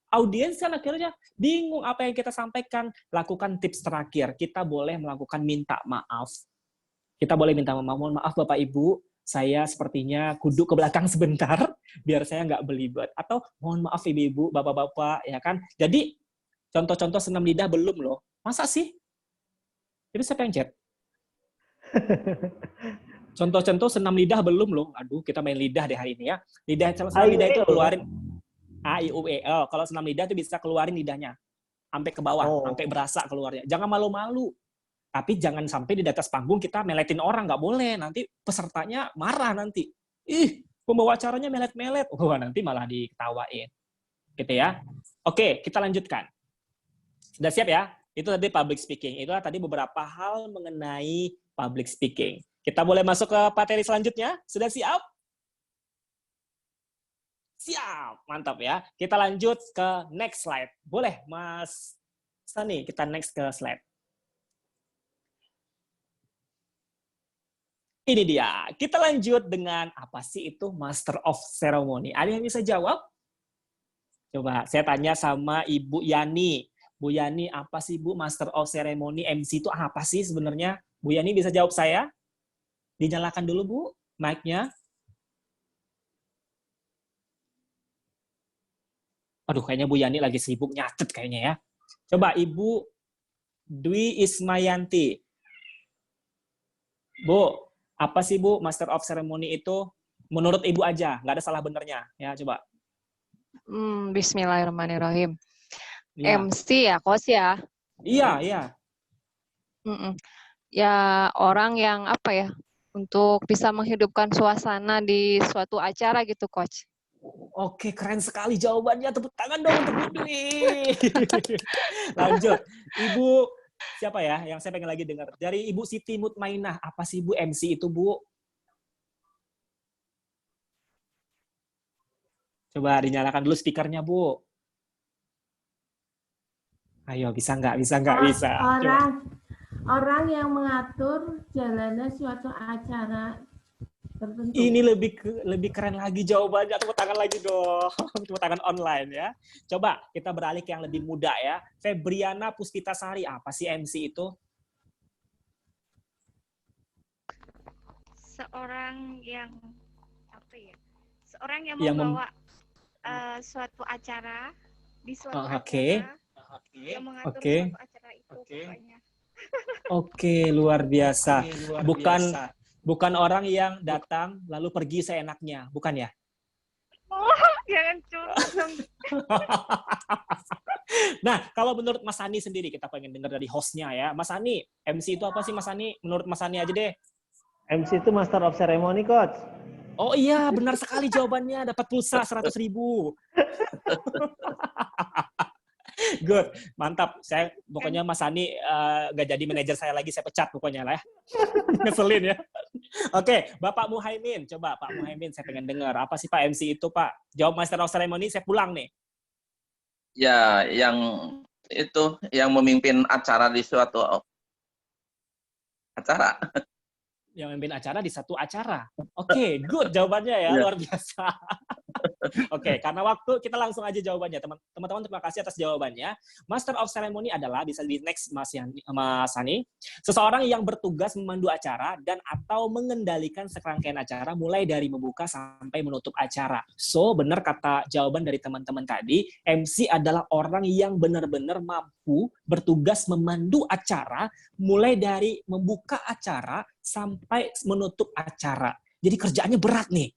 Audiens kan akhirnya bingung apa yang kita sampaikan. Lakukan tips terakhir, kita boleh melakukan minta maaf. Kita boleh minta maaf, mohon maaf Bapak Ibu, saya sepertinya kudu ke belakang sebentar, biar saya nggak belibet. Atau mohon maaf Ibu-Ibu, Bapak-Bapak, ya kan. Jadi, contoh-contoh senam lidah belum loh. Masa sih? Itu siapa yang chat? Contoh-contoh senam lidah belum loh. Aduh, kita main lidah deh hari ini ya. Senam lidah itu keluarin A, I, U, E, O. Kalau senam lidah itu bisa keluarin lidahnya sampai ke bawah, sampai berasa keluarnya. Jangan malu-malu. Tapi jangan sampai di atas panggung kita meletin orang, nggak boleh. Nanti pesertanya marah nanti. Ih, pembawa acaranya melet-melet. Wah, nanti malah diketawain. Gitu ya. Oke, kita lanjutkan. Sudah siap ya? Itu tadi public speaking. Itulah tadi beberapa hal mengenai public speaking. Kita boleh masuk ke materi selanjutnya? Sudah siap? Siap, mantap ya. Kita lanjut ke next slide. Boleh, Mas Sani, kita next ke slide. Ini dia. Kita lanjut dengan apa sih itu Master of Ceremony? Ada yang bisa jawab? Coba, saya tanya sama Ibu Yani. Bu Yani, apa sih Bu Master of Ceremony? MC itu apa sih sebenarnya? Bu Yani bisa jawab saya? Dinyalakan dulu Bu, mic-nya. Aduh, kayaknya Bu Yani lagi sibuk nyatet kayaknya ya. Coba Ibu Dwi Ismayanti. Bu, apa sih Bu Master of Ceremony itu? Menurut Ibu aja, nggak ada salah benernya. Ya, coba.
Bismillahirrahmanirrahim.
Ya.
MC ya, Coach ya?
Iya, iya.
Ya, orang yang apa ya, untuk bisa menghidupkan suasana di suatu acara gitu, Coach.
Oke, keren sekali jawabannya. Tepuk tangan dong untuk Bu Dwi. Lanjut. Ibu, siapa ya yang saya pengen lagi dengar? Dari Ibu Siti Mutmainah. Apa sih Bu MC itu, Bu? Coba dinyalakan dulu speakernya, Bu. Ayo, bisa nggak? Bisa nggak? Bisa.
Orang yang mengatur jalannya suatu acara tertentu.
Ini lebih keren lagi jawabannya. Tepuk tangan lagi dong. Tepuk tangan online ya. Coba kita beralih ke yang lebih muda ya. Febriana Puspitasari. Apa sih MC itu?
Seorang yang apa ya? Seorang yang membawa suatu acara di suatu acara. Yang mengatur suatu acara itu pokoknya.
Oke, luar biasa. Bukan orang yang datang lalu pergi seenaknya, bukan ya?
Oh, jangan curhat dong.
Nah, kalau menurut Mas Sani sendiri, kita pengen dengar dari hostnya ya. Mas Sani, MC itu apa sih Mas Sani? Menurut Mas Sani aja deh.
MC itu Master of Ceremony, Coach.
Oh iya, benar sekali jawabannya. Dapat pulsa 100.000. Good, mantap. Saya pokoknya Mas Sani nggak jadi manajer saya lagi, saya pecat pokoknya lah ya. Ngeselin ya. Oke, Bapak Muhaimin, coba Pak Muhaimin, saya pengen dengar. Apa sih Pak MC itu Pak? Jawab Master of Ceremony, saya pulang nih.
Ya, yang itu yang memimpin acara di suatu acara.
Yang memimpin acara di satu acara. Oke, good jawabannya ya, luar biasa. Oke, karena waktu kita langsung aja jawabannya. Teman-teman terima kasih atas jawabannya. Master of Ceremony adalah, bisa di next Mas Sani, seseorang yang bertugas memandu acara dan atau mengendalikan serangkaian acara mulai dari membuka sampai menutup acara. So, benar kata jawaban dari teman-teman tadi, MC adalah orang yang benar-benar mampu bertugas memandu acara mulai dari membuka acara sampai menutup acara. Jadi kerjaannya berat nih.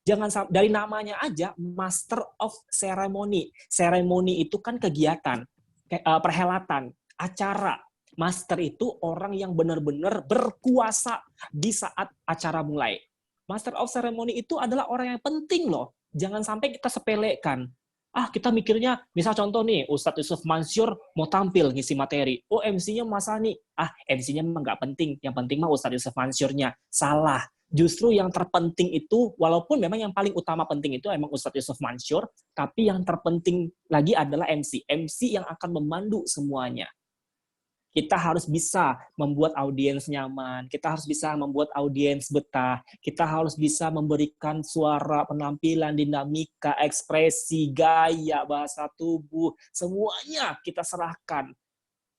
Jangan dari namanya aja Master of Ceremony. Ceremony itu kan kegiatan, perhelatan, acara. Master itu orang yang benar-benar berkuasa di saat acara mulai. Master of Ceremony itu adalah orang yang penting loh. Jangan sampai kita sepelekan. Kita mikirnya, misal contoh nih, Ustadz Yusuf Mansyur mau tampil ngisi materi. Oh, MC-nya Mas Sani. MC-nya memang nggak penting. Yang penting mah Ustadz Yusuf Mansyurnya. Salah. Justru yang terpenting itu, walaupun memang yang paling utama penting itu emang Ustadz Yusuf Mansyur, tapi yang terpenting lagi adalah MC. MC yang akan memandu semuanya. Kita harus bisa membuat audiens nyaman, kita harus bisa membuat audiens betah, kita harus bisa memberikan suara, penampilan, dinamika, ekspresi, gaya, bahasa tubuh, semuanya kita serahkan.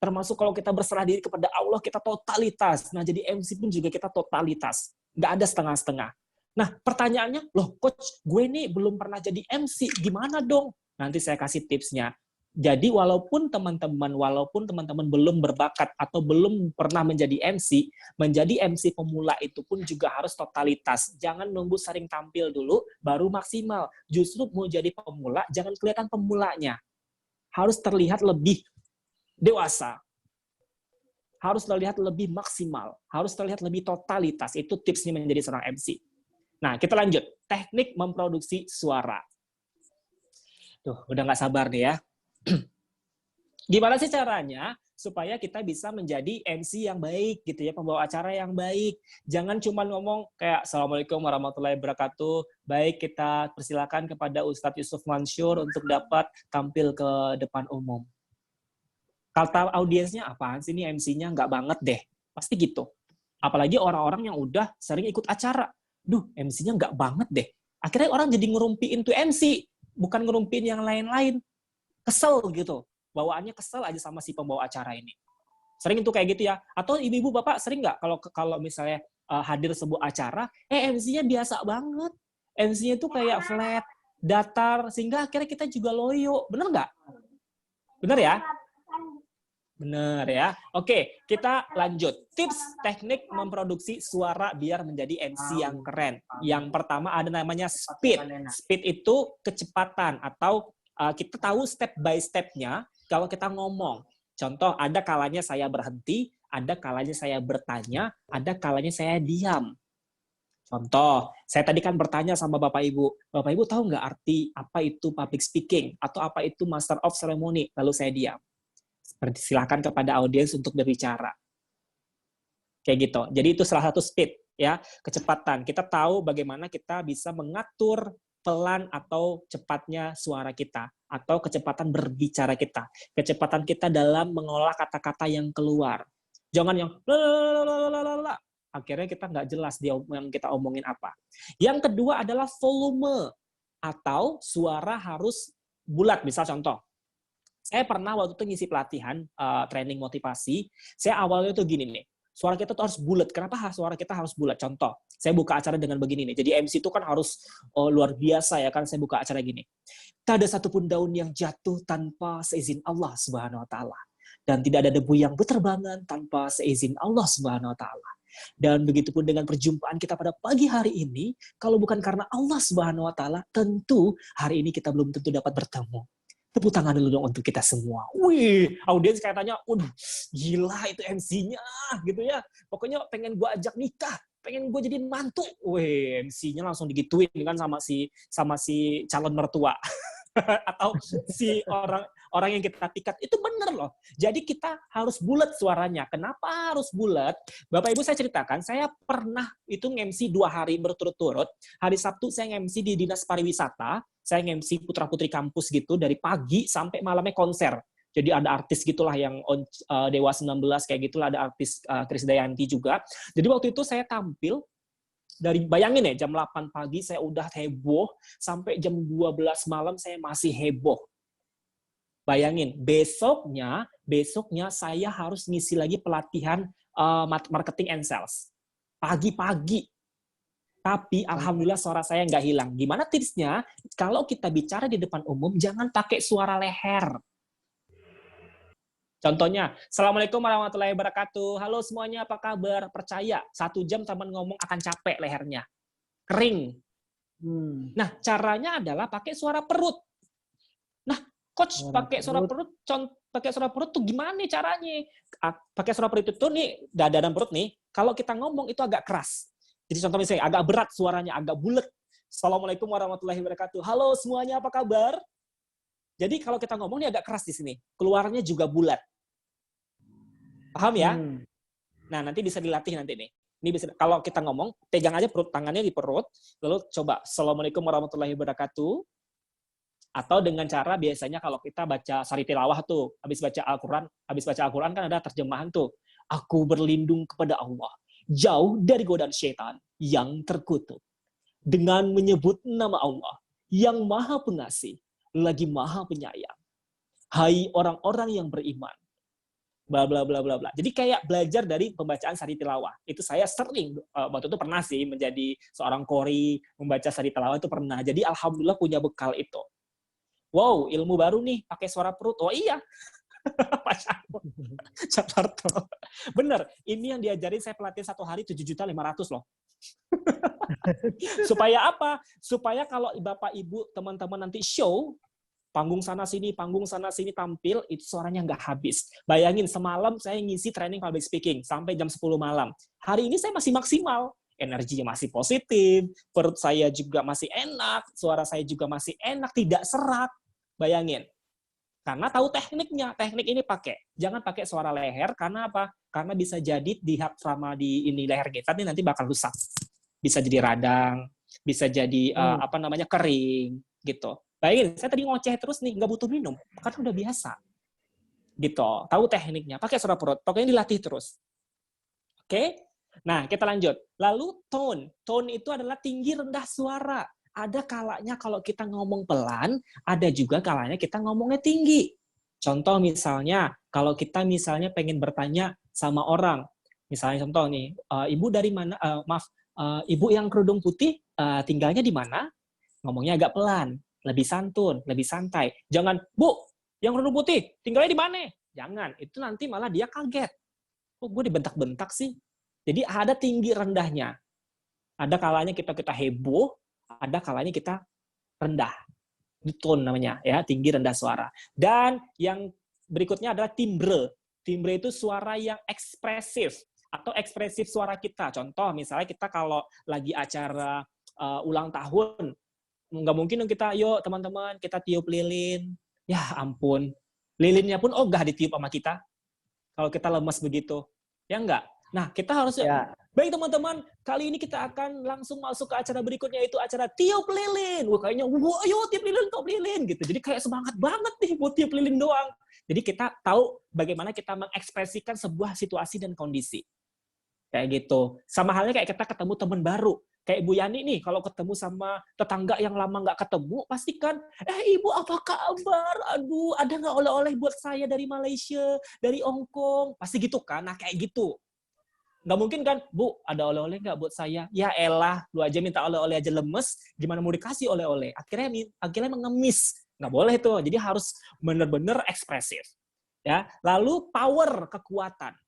Termasuk kalau kita berserah diri kepada Allah, kita totalitas. Nah, jadi MC pun juga kita totalitas. Nggak ada setengah-setengah. Nah, pertanyaannya, loh coach, gue nih belum pernah jadi MC, gimana dong? Nanti saya kasih tipsnya. Jadi walaupun teman-teman belum berbakat atau belum pernah menjadi MC pemula itu pun juga harus totalitas. Jangan nunggu sering tampil dulu, baru maksimal. Justru mau jadi pemula, jangan kelihatan pemulanya. Harus terlihat lebih dewasa. Harus terlihat lebih maksimal. Harus terlihat lebih totalitas. Itu tipsnya menjadi seorang MC. Nah, kita lanjut. Teknik memproduksi suara. Tuh, udah nggak sabar nih ya. Gimana sih caranya supaya kita bisa menjadi MC yang baik gitu ya, pembawa acara yang baik. Jangan cuma ngomong kayak Assalamualaikum warahmatullahi wabarakatuh. Baik, kita persilakan kepada Ustadz Yusuf Mansyur untuk dapat tampil ke depan umum. Kata audiensnya, apaan sih ini MC-nya? Nggak banget deh. Pasti gitu. Apalagi orang-orang yang udah sering ikut acara. Duh, MC-nya nggak banget deh. Akhirnya orang jadi ngerumpiin tuh MC. Bukan ngerumpiin yang lain-lain. Kesel gitu. Bawaannya kesel aja sama si pembawa acara ini. Sering itu kayak gitu ya. Atau ibu-ibu bapak sering nggak kalau misalnya hadir sebuah acara, MC-nya biasa banget. MC-nya itu kayak flat, datar, sehingga akhirnya kita juga loyo. Bener nggak? Bener ya? Bener ya. Oke, kita lanjut. Tips teknik memproduksi suara biar menjadi MC yang keren. Yang pertama ada namanya speed. Speed itu kecepatan atau kita tahu step by step-nya kalau kita ngomong. Contoh, ada kalanya saya berhenti, ada kalanya saya bertanya, ada kalanya saya diam. Contoh, saya tadi kan bertanya sama Bapak Ibu. Bapak Ibu tahu nggak arti apa itu public speaking? Atau apa itu Master of Ceremony? Lalu saya diam. Silakan kepada audiens untuk berbicara. Kayak gitu. Jadi itu salah satu speed, ya, kecepatan. Kita tahu bagaimana kita bisa mengatur pelan atau cepatnya suara kita, atau kecepatan berbicara kita, kecepatan kita dalam mengolah kata-kata yang keluar. Jangan yang lalalala, akhirnya kita nggak jelas dia yang kita omongin apa. Yang kedua adalah volume, atau suara harus bulat. Misal contoh, saya pernah waktu itu ngisi pelatihan training motivasi, saya awalnya tuh gini nih, suara kita tuh harus bulat. Kenapa suara kita harus bulat? Contoh, saya buka acara dengan begini nih. Jadi MC itu kan harus luar biasa ya kan, saya buka acara gini. Tak ada satupun daun yang jatuh tanpa seizin Allah Subhanahu wa taala. Dan tidak ada debu yang berterbangan tanpa seizin Allah Subhanahu wa taala. Dan begitupun dengan perjumpaan kita pada pagi hari ini, kalau bukan karena Allah Subhanahu wa taala, tentu hari ini kita belum tentu dapat bertemu. Tepuk tangan dulu dong untuk kita semua. Wih, audiens kayak tanya, "Waduh, gila itu MC-nya," gitu ya. Pokoknya pengen gue ajak nikah, pengen gue jadi mantu. Wih, MC-nya langsung digituin kan sama si calon mertua. Atau si orang yang kita pikat. Itu bener loh. Jadi kita harus bulat suaranya. Kenapa harus bulat? Bapak Ibu saya ceritakan, saya pernah itu nge-MC 2 hari berturut-turut. Hari Sabtu saya nge-MC di Dinas Pariwisata. Saya nge-MC putra-putri kampus gitu, dari pagi sampai malamnya konser. Jadi ada artis gitulah yang Dewa 19 kayak gitulah, ada artis Krisdayanti juga. Jadi waktu itu saya tampil, bayangin ya, jam 8 pagi saya udah heboh, sampai jam 12 malam saya masih heboh. Bayangin, besoknya saya harus ngisi lagi pelatihan marketing and sales. Pagi-pagi. Tapi alhamdulillah suara saya nggak hilang. Gimana tipsnya? Kalau kita bicara di depan umum, jangan pakai suara leher. Contohnya, Assalamualaikum warahmatullahi wabarakatuh. Halo semuanya, apa kabar? Percaya, 1 jam teman ngomong akan capek lehernya. Kering. Nah, caranya adalah pakai suara perut. Nah, coach pakai suara perut, pakai suara perut tuh gimana nih caranya? Pakai suara perut itu nih, dada dan perut nih, kalau kita ngomong itu agak keras. Jadi contoh misalnya, agak berat suaranya, agak bulet. Assalamualaikum warahmatullahi wabarakatuh. Halo semuanya, apa kabar? Jadi kalau kita ngomong ini agak keras di sini, keluarnya juga bulat. Paham ya? Nah, nanti bisa dilatih nanti nih. Ini bisa, kalau kita ngomong, pegang aja perut, tangannya di perut, lalu coba Assalamualaikum warahmatullahi wabarakatuh. Atau dengan cara biasanya kalau kita baca sari tilawah tuh, habis baca Al-Qur'an kan ada terjemahan tuh. Aku berlindung kepada Allah, jauh dari godaan syaitan yang terkutuk. Dengan menyebut nama Allah yang Maha Pengasih, lagi Maha Penyayang. Hai orang-orang yang beriman. Bla bla bla bla bla. Jadi kayak belajar dari pembacaan sari tilawah. Itu saya sering waktu itu pernah sih menjadi seorang qori, membaca sari tilawah itu pernah. Jadi alhamdulillah punya bekal itu. Wow, ilmu baru nih pakai suara perut. Oh iya. Pak Caparto. Bener, ini yang diajarin saya pelatihan 1 hari 7.500.000 loh. Supaya apa? Supaya kalau Bapak Ibu teman-teman nanti show panggung sana sini tampil, itu suaranya nggak habis. Bayangin semalam saya ngisi training public speaking sampai jam 10 malam. Hari ini saya masih maksimal, energinya masih positif, perut saya juga masih enak, suara saya juga masih enak, tidak serak. Bayangin. Karena tahu tekniknya, teknik ini pakai. Jangan pakai suara leher, karena apa? Karena bisa jadi diafragma di ini leher kita ini nanti bakal rusak. Bisa jadi radang, bisa jadi kering gitu. Bayangin, saya tadi ngoceh terus nih, nggak butuh minum, karena udah biasa. Gitu, tahu tekniknya, pakai suara perut, pokoknya dilatih terus. Oke? Nah, kita lanjut. Lalu tone. Tone itu adalah tinggi rendah suara. Ada kalanya kalau kita ngomong pelan, ada juga kalanya kita ngomongnya tinggi. Contoh misalnya, kalau kita misalnya pengen bertanya sama orang, misalnya contoh nih, Ibu dari mana? Ibu yang kerudung putih tinggalnya di mana? Ngomongnya agak pelan, lebih santun, lebih santai. Jangan, Bu, yang kerudung putih tinggalnya di mana? Jangan, itu nanti malah dia kaget. Oh, gue dibentak-bentak sih. Jadi ada tinggi rendahnya. Ada kalanya kita heboh, ada kalanya kita rendah. Itu tone namanya, ya, tinggi rendah suara. Dan yang berikutnya adalah timbre. Timbre itu suara yang ekspresif atau ekspresif suara kita. Contoh misalnya kita kalau lagi acara ulang tahun, nggak mungkin kita, yuk teman-teman kita tiup lilin. Ya ampun, lilinnya pun ogah ditiup sama kita. Kalau kita lemas begitu, ya enggak. Nah, kita harus baik teman-teman, kali ini kita akan langsung masuk ke acara berikutnya, yaitu acara tiup lilin. Wah, kayaknya, wah, ayo tiup lilin gitu. Jadi kayak semangat banget nih buat tiup lilin doang. Jadi kita tahu bagaimana kita mengekspresikan sebuah situasi dan kondisi. Kayak gitu. Sama halnya kayak kita ketemu teman baru. Kayak Bu Yani nih, kalau ketemu sama tetangga yang lama nggak ketemu, pastikan, Ibu apa kabar? Aduh, ada nggak oleh-oleh buat saya dari Malaysia, dari Hong Kong? Pasti gitu kan? Nah, kayak gitu. Nggak mungkin kan, Bu, ada oleh-oleh nggak buat saya? Ya elah, lu aja minta oleh-oleh aja lemes, gimana mau dikasih oleh-oleh? Akhirnya mengemis. Nggak boleh tuh, jadi harus benar-benar ekspresif. Ya, lalu power, kekuatan.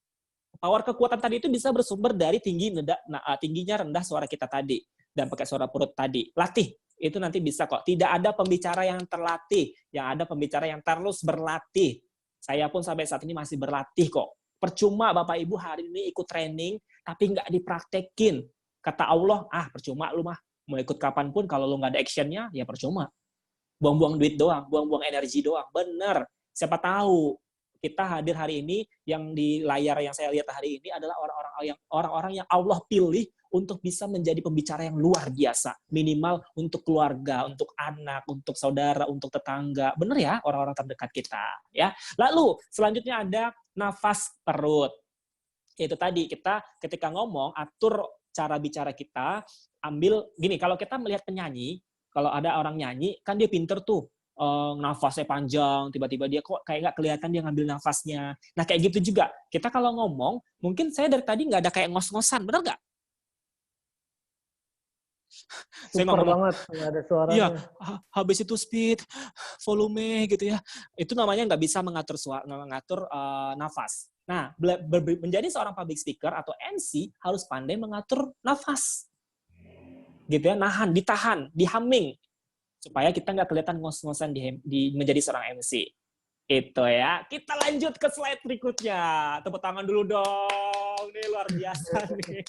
Power kekuatan tadi itu bisa bersumber dari tingginya rendah suara kita tadi dan pakai suara perut tadi. Latih, itu nanti bisa kok. Tidak ada pembicara yang terlatih, yang ada pembicara yang terus berlatih. Saya pun sampai saat ini masih berlatih kok. Percuma Bapak Ibu hari ini ikut training, tapi nggak dipraktekin. Kata Allah, percuma lu mah. Mau ikut kapanpun, kalau lu nggak ada actionnya, ya percuma. Buang-buang duit doang, buang-buang energi doang. Bener. Siapa tahu kita hadir hari ini, yang di layar yang saya lihat hari ini adalah orang-orang yang Allah pilih untuk bisa menjadi pembicara yang luar biasa. Minimal untuk keluarga, untuk anak, untuk saudara, untuk tetangga. Bener ya, orang-orang terdekat kita. Ya. Lalu, selanjutnya ada nafas perut. Itu tadi, kita ketika ngomong, atur cara bicara kita, ambil, gini, kalau kita melihat penyanyi, kalau ada orang nyanyi, kan dia pinter tuh, nafasnya panjang, tiba-tiba dia kok kayak nggak kelihatan dia ngambil nafasnya. Nah, kayak gitu juga. Kita kalau ngomong, mungkin saya dari tadi nggak ada kayak ngos-ngosan, bener nggak? Saya
Super
ngomong,
banget, nggak ada suaranya.
Iya, habis itu speed, volume gitu ya. Itu namanya nggak bisa mengatur nafas. Nah, menjadi seorang public speaker atau MC harus pandai mengatur nafas. Gitu ya, ditahan, dihumming. Supaya kita nggak kelihatan ngos-ngosan menjadi seorang MC. Itu ya. Kita lanjut ke slide berikutnya. Tepuk tangan dulu dong. Ini luar biasa nih.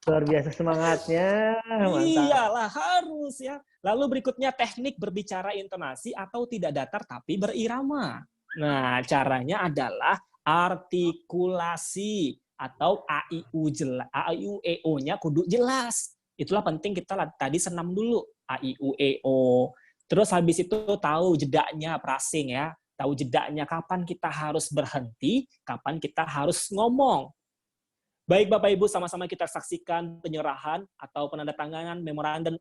Luar biasa semangatnya. Mantap.
Iyalah, harus ya. Lalu berikutnya teknik berbicara intonasi atau tidak datar tapi berirama. Nah, caranya adalah artikulasi atau A-I-U-E-O-nya kudu jelas. Itulah penting kita tadi senam dulu. A-I-U-E-O. Terus habis itu tahu jedanya phrasing ya. Tahu jedanya kapan kita harus berhenti, kapan kita harus ngomong. Baik Bapak Ibu, sama-sama kita saksikan penyerahan atau penandatanganan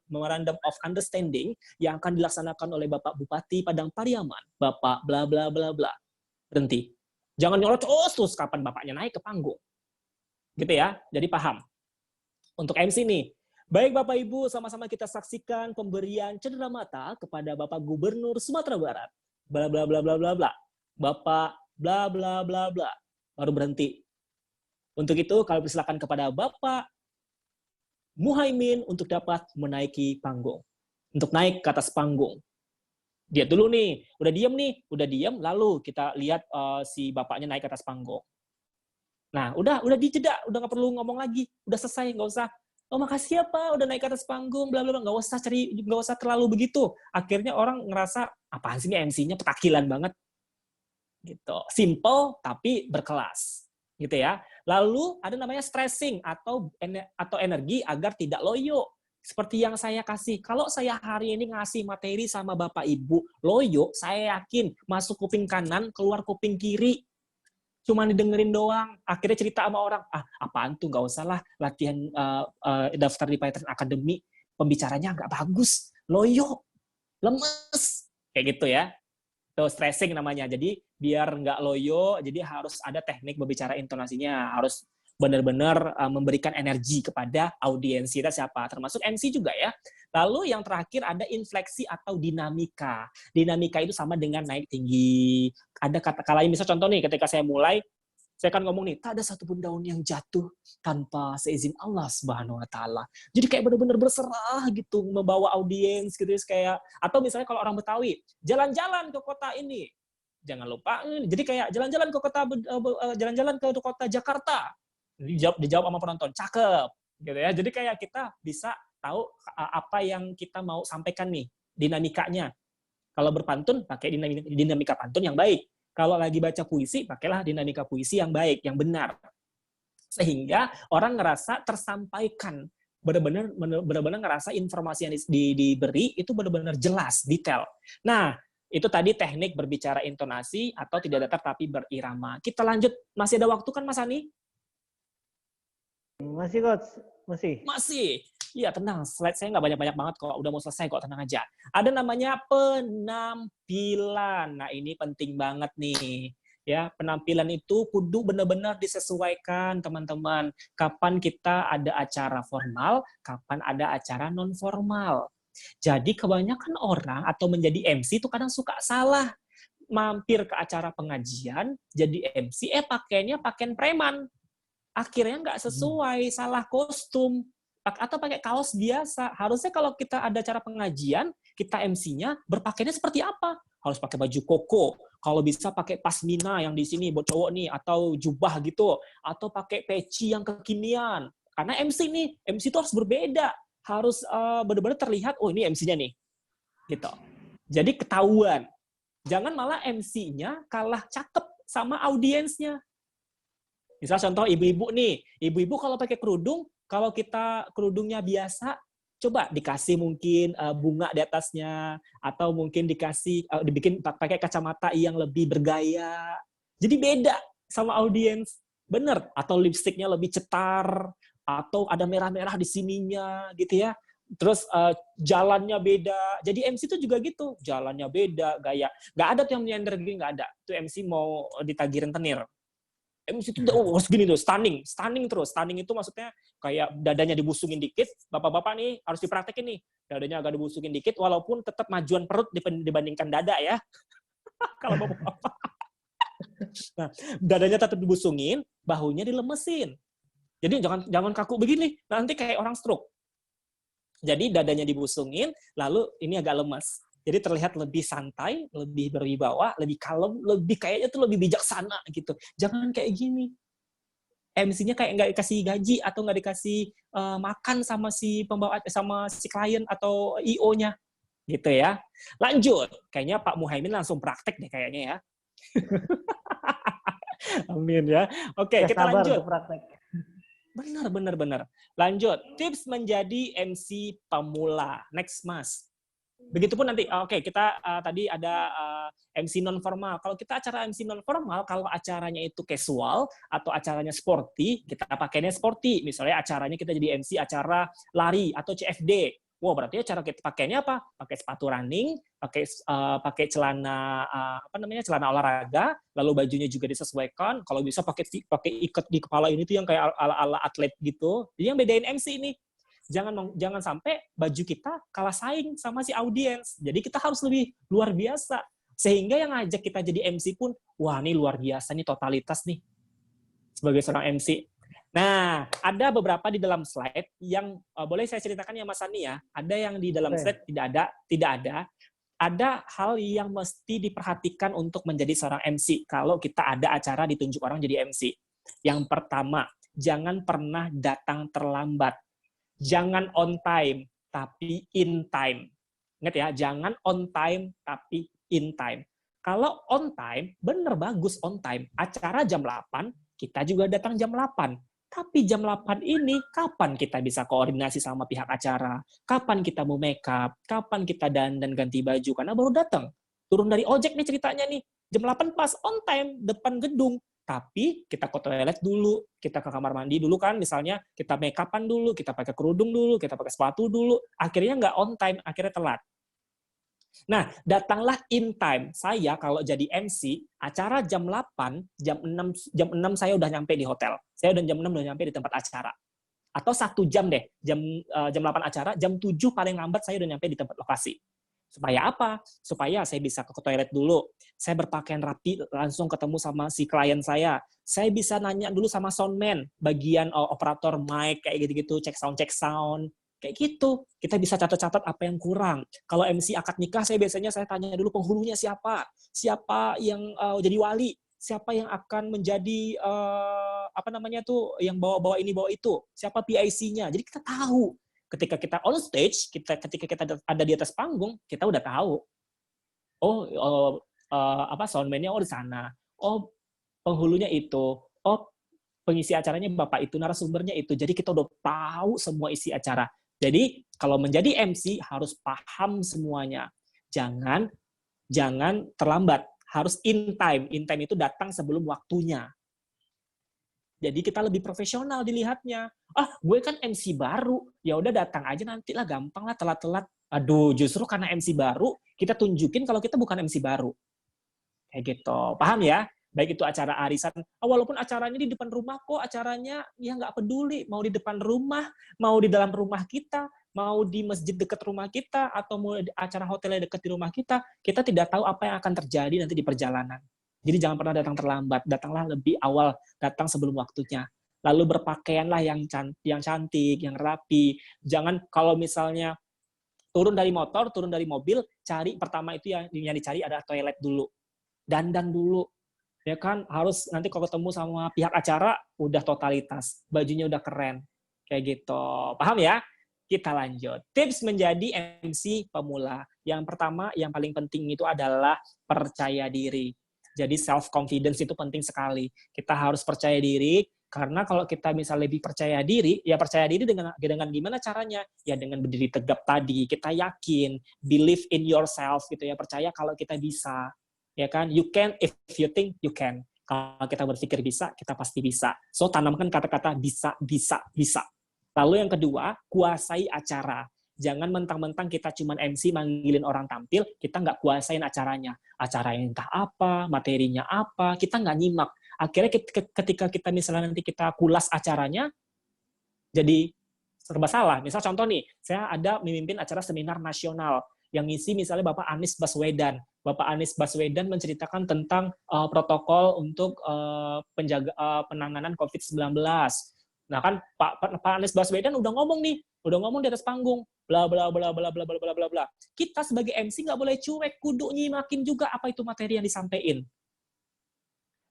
Memorandum of Understanding yang akan dilaksanakan oleh Bapak Bupati Padang Pariaman. Bapak bla bla bla bla. Berhenti. Jangan nyolot terus kapan Bapaknya naik ke panggung. Gitu ya. Jadi paham. Untuk MC nih. Baik Bapak Ibu, sama-sama kita saksikan pemberian cendera mata kepada Bapak Gubernur Sumatera Barat. Bla bla bla bla bla bla. Bapak bla bla bla bla. Baru berhenti. Untuk itu, kami persilakan kepada Bapak Muhaimin untuk dapat menaiki panggung. Untuk naik ke atas panggung. Dia dulu nih, udah diem, lalu kita lihat si bapaknya naik ke atas panggung. Nah, udah dijeda, udah nggak perlu ngomong lagi, udah selesai, nggak usah. Oh makasih ya Pak, udah naik ke atas panggung, bla bla bla, nggak usah terlalu begitu. Akhirnya orang ngerasa apaan sih ini MC-nya petakilan banget, gitu. Simple tapi berkelas, gitu ya. Lalu ada namanya stressing atau energi agar tidak loyo. Seperti yang saya kasih, kalau saya hari ini ngasih materi sama Bapak Ibu loyo, saya yakin masuk kuping kanan, keluar kuping kiri. Cuma didengerin doang, akhirnya cerita sama orang, apaan tuh, nggak usah lah latihan daftar di Python Academy, pembicaranya nggak bagus, loyo, lemes, kayak gitu ya. Tuh stressing namanya, jadi biar nggak loyo, jadi harus ada teknik berbicara intonasinya, harus benar-benar memberikan energi kepada audiens kita siapa, termasuk MC juga ya. Lalu yang terakhir ada infleksi atau dinamika. Dinamika itu sama dengan naik tinggi. Ada kata lain, misal contoh nih, ketika saya mulai, saya akan ngomong nih, tak ada satupun daun yang jatuh tanpa seizin Allah Subhanahu Wa Taala. Jadi kayak benar-benar berserah gitu, membawa audiens gitu, kayak, atau misalnya kalau orang Betawi, jalan-jalan ke kota ini, jangan lupa, jadi kayak jalan-jalan ke kota Jakarta, dijawab sama penonton, cakep, gitu ya. Jadi kayak kita bisa tahu apa yang kita mau sampaikan nih, dinamikanya. Kalau berpantun, pakai dinamika pantun yang baik. Kalau lagi baca puisi, pakailah dinamika puisi yang baik, yang benar. Sehingga orang ngerasa tersampaikan, benar-benar ngerasa informasi yang diberi itu benar-benar jelas, detail. Nah, itu tadi teknik berbicara intonasi atau tidak datar tapi berirama. Kita lanjut, masih ada waktu kan Mas Ani?
Masih, Coach. Masih.
Iya, tenang. Slide saya nggak banyak-banyak banget kok. Udah mau selesai kok, tenang aja. Ada namanya penampilan. Nah, ini penting banget nih. Ya, penampilan itu kudu benar-benar disesuaikan, teman-teman. Kapan kita ada acara formal, kapan ada acara non-formal. Jadi, kebanyakan orang atau menjadi MC itu kadang suka salah. Mampir ke acara pengajian, jadi MC, pakaiannya pakaian preman. Akhirnya nggak sesuai, salah kostum, atau pakai kaos biasa. Harusnya kalau kita ada acara pengajian, kita MC-nya berpakaiannya seperti apa? Harus pakai baju koko, kalau bisa pakai pasmina yang di sini buat cowok nih, atau jubah gitu, atau pakai peci yang kekinian. Karena MC itu harus berbeda, harus benar-benar terlihat, oh ini MC-nya nih, gitu. Jadi ketahuan. Jangan malah MC-nya kalah cakep sama audiensnya. Misal contoh ibu-ibu nih, ibu-ibu kalau pakai kerudung, kalau kita kerudungnya biasa, coba dikasih mungkin bunga di atasnya, atau mungkin dibikin pakai kacamata yang lebih bergaya. Jadi beda sama audiens, bener. Atau lipstiknya lebih cetar, atau ada merah-merah di sininya, gitu ya. Terus jalannya beda. Jadi MC itu juga gitu, jalannya beda, gaya. Nggak ada tuh yang menyender gini, nggak ada. Tuh MC mau ditagih rentenir. MC itu harus gini tuh, stunning terus. Stunning itu maksudnya kayak dadanya dibusungin dikit, bapak-bapak nih harus dipraktekin nih. Dadanya agak dibusungin dikit, walaupun tetap majuan perut dibandingkan dada ya. Kalau bapak-bapak. Nah, dadanya tetap dibusungin, bahunya dilemesin. Jadi jangan kaku begini, nanti kayak orang stroke. Jadi dadanya dibusungin, lalu ini agak lemas. Jadi terlihat lebih santai, lebih berwibawa, lebih kalem, lebih kayaknya tuh lebih bijaksana gitu. Jangan kayak gini. MC-nya kayak nggak dikasih gaji atau nggak dikasih makan sama si pembawa, sama si klien atau IO-nya, gitu ya. Lanjut, kayaknya Pak Muhaimin langsung praktek deh kayaknya ya. Amin ya. Oke, kita lanjut. Benar. Lanjut, tips menjadi MC pemula. Next, Mas. Begitupun nanti, oke, kita tadi ada MC non formal. Kalau kita acara MC non formal, kalau acaranya itu casual atau acaranya sporty, kita pakainya sporty. Misalnya acaranya kita jadi MC acara lari atau CFD. Wah, berarti acara kita pakainya apa? Pakai sepatu running, pakai celana celana olahraga, lalu bajunya juga disesuaikan. Kalau bisa pakai ikat di kepala ini tuh yang kayak ala atlet gitu. Jadi yang bedain MC ini. Jangan sampai baju kita kalah saing sama si audiens. Jadi kita harus lebih luar biasa. Sehingga yang ngajak kita jadi MC pun, wah ini luar biasa nih, totalitas nih. Sebagai seorang MC. Nah, ada beberapa di dalam slide yang boleh saya ceritakan ya Mas Sani ya. Ada yang di dalam slide tidak ada. Ada hal yang mesti diperhatikan untuk menjadi seorang MC. Kalau kita ada acara ditunjuk orang jadi MC. Yang pertama, jangan pernah datang terlambat. Jangan on time, tapi in time. Ingat ya, jangan on time, tapi in time. Kalau on time, bener bagus on time. Acara jam 8, kita juga datang jam 8. Tapi jam 8 ini, kapan kita bisa koordinasi sama pihak acara? Kapan kita mau make up? Kapan kita dandan ganti baju? Karena baru datang. Turun dari ojek nih ceritanya nih. Jam 8 pas on time, depan gedung. Tapi kita ke toilet dulu, kita ke kamar mandi dulu kan, misalnya kita make up-an dulu, kita pakai kerudung dulu, kita pakai sepatu dulu, akhirnya nggak on time, akhirnya telat. Nah, datanglah in time. Saya kalau jadi MC, acara jam 8, jam 6 saya udah nyampe di hotel. Saya jam 6 udah nyampe di tempat acara. Atau 1 jam deh, jam 8 acara, jam 7 paling lambat saya udah nyampe di tempat lokasi. Supaya apa? Supaya saya bisa ke toilet dulu. Saya berpakaian rapi, langsung ketemu sama si klien saya. Saya bisa nanya dulu sama soundman, bagian operator mic, kayak gitu-gitu, cek sound. Kayak gitu. Kita bisa catat-catat apa yang kurang. Kalau MC akad nikah, saya tanya dulu penghulunya siapa. Siapa yang jadi wali. Siapa yang akan menjadi, yang bawa ini, bawa itu. Siapa PIC-nya. Jadi kita tahu. Ketika kita on stage, ketika kita ada di atas panggung, kita udah tahu. Soundman-nya di sana. Penghulunya itu. Pengisi acaranya Bapak itu, narasumbernya itu. Jadi kita udah tahu semua isi acara. Jadi kalau menjadi MC harus paham semuanya. Jangan terlambat. Harus in time. In time itu datang sebelum waktunya. Jadi kita lebih profesional dilihatnya. Gue kan MC baru, ya udah datang aja nantilah, gampang lah, telat-telat. Aduh, justru karena MC baru, kita tunjukin kalau kita bukan MC baru. Kayak gitu. Paham ya? Baik itu acara arisan, walaupun acaranya di depan rumah kok, acaranya ya nggak peduli, mau di depan rumah, mau di dalam rumah kita, mau di masjid dekat rumah kita, atau mau di acara hotel yang dekat di rumah kita tidak tahu apa yang akan terjadi nanti di perjalanan. Jadi jangan pernah datang terlambat, datanglah lebih awal, datang sebelum waktunya. Lalu berpakaianlah yang cantik, yang rapi. Jangan kalau misalnya turun dari motor, turun dari mobil, cari pertama itu yang dicari adalah toilet dulu. Dandan dulu. Ya kan, harus nanti kalau ketemu sama pihak acara, udah totalitas. Bajunya udah keren. Kayak gitu. Paham ya? Kita lanjut. Tips menjadi MC pemula. Yang pertama, yang paling penting itu adalah percaya diri. Jadi self-confidence itu penting sekali. Kita harus percaya diri, karena kalau kita misalnya lebih percaya diri, ya percaya diri dengan gimana caranya? Ya dengan berdiri tegap tadi. Kita yakin, believe in yourself gitu ya. Percaya kalau kita bisa. Ya kan? You can if you think you can. Kalau kita berpikir bisa, kita pasti bisa. So tanamkan kata-kata bisa, bisa, bisa. Lalu yang kedua, kuasai acara. Jangan mentang-mentang kita cuma MC manggilin orang tampil, kita nggak kuasain acaranya. Acaranya entah apa, materinya apa, kita nggak nyimak. Akhirnya ketika kita misalnya nanti kita kulas acaranya, jadi serba salah. Misal contoh nih, saya ada memimpin acara seminar nasional, yang ngisi misalnya Bapak Anies Baswedan. Bapak Anies Baswedan menceritakan tentang protokol untuk penanganan COVID-19. Nah kan Pak Anies Baswedan udah ngomong di atas panggung, bla bla bla bla bla bla bla bla. Kita sebagai MC nggak boleh cuek, kudu nyimakin juga apa itu materi yang disampaikan.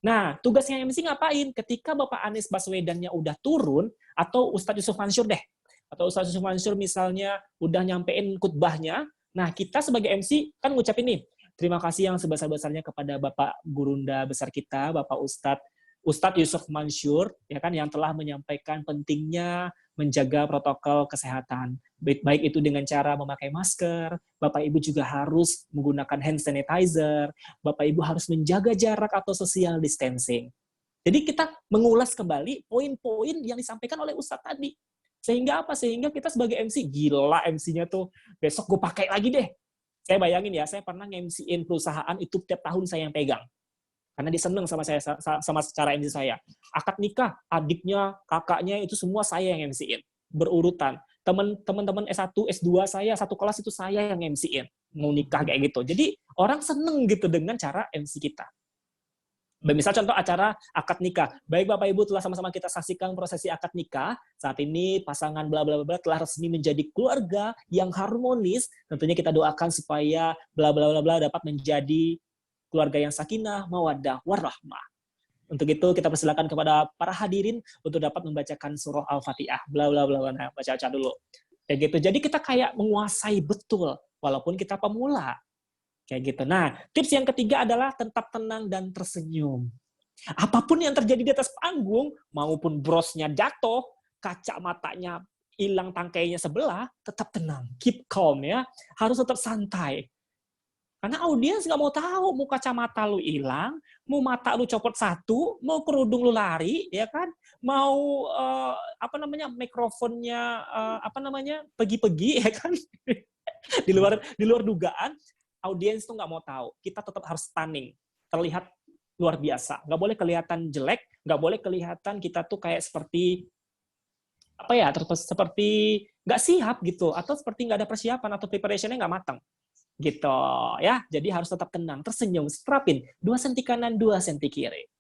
Nah, tugasnya MC ngapain? Ketika Bapak Anies Baswedannya udah turun, atau Ustadz Yusuf Mansur deh, atau Ustadz Yusuf Mansur misalnya udah nyampein khutbahnya, nah kita sebagai MC kan ngucapin nih, terima kasih yang sebesar-besarnya kepada Bapak Gurunda besar kita, Bapak Ustadz Yusuf Mansur, ya kan, yang telah menyampaikan pentingnya menjaga protokol kesehatan. Baik itu dengan cara memakai masker, Bapak Ibu juga harus menggunakan hand sanitizer, Bapak Ibu harus menjaga jarak atau social distancing. Jadi kita mengulas kembali poin-poin yang disampaikan oleh Ustadz tadi. Sehingga apa? Sehingga kita sebagai MC, gila MC-nya tuh, besok gue pakai lagi deh. Saya bayangin ya, saya pernah nge-MC-in perusahaan itu tiap tahun saya yang pegang. Karena dia seneng sama saya, sama cara MC saya. Akad nikah, adiknya, kakaknya, itu semua saya yang MC-in. Berurutan. Teman-teman S1, S2 saya, satu kelas itu saya yang MC-in. Mau nikah kayak gitu. Jadi orang seneng gitu dengan cara MC kita. Misal contoh acara akad nikah. Baik Bapak Ibu telah sama-sama kita saksikan prosesi akad nikah. Saat ini pasangan bla bla bla telah resmi menjadi keluarga yang harmonis. Tentunya kita doakan supaya bla bla bla bla dapat menjadi keluarga yang sakinah, mawaddah, warahmah. Untuk itu kita persilakan kepada para hadirin untuk dapat membacakan surah Al-Fatihah. Bla bla bla, nah, baca dulu. Kayak gitu. Jadi kita kayak menguasai betul walaupun kita pemula. Kayak gitu. Nah, tips yang ketiga adalah tetap tenang dan tersenyum. Apapun yang terjadi di atas panggung, maupun brosnya jatuh, kacamatanya hilang tangkainya sebelah, tetap tenang, keep calm ya. Harus tetap santai. Karena audiens nggak mau tahu, mau kacamata lu hilang, mau mata lu copot satu, mau kerudung lu lari, ya kan? Mau mikrofonnya pergi-pergi, ya kan? di luar dugaan, audiens tuh nggak mau tahu. Kita tetap harus stunning, terlihat luar biasa. Nggak boleh kelihatan jelek, nggak boleh kelihatan kita tuh kayak seperti seperti nggak siap gitu, atau seperti nggak ada persiapan atau preparationnya nggak matang. Gitu ya, jadi harus tetap tenang, tersenyum, strapin 2 senti kanan 2 senti kiri.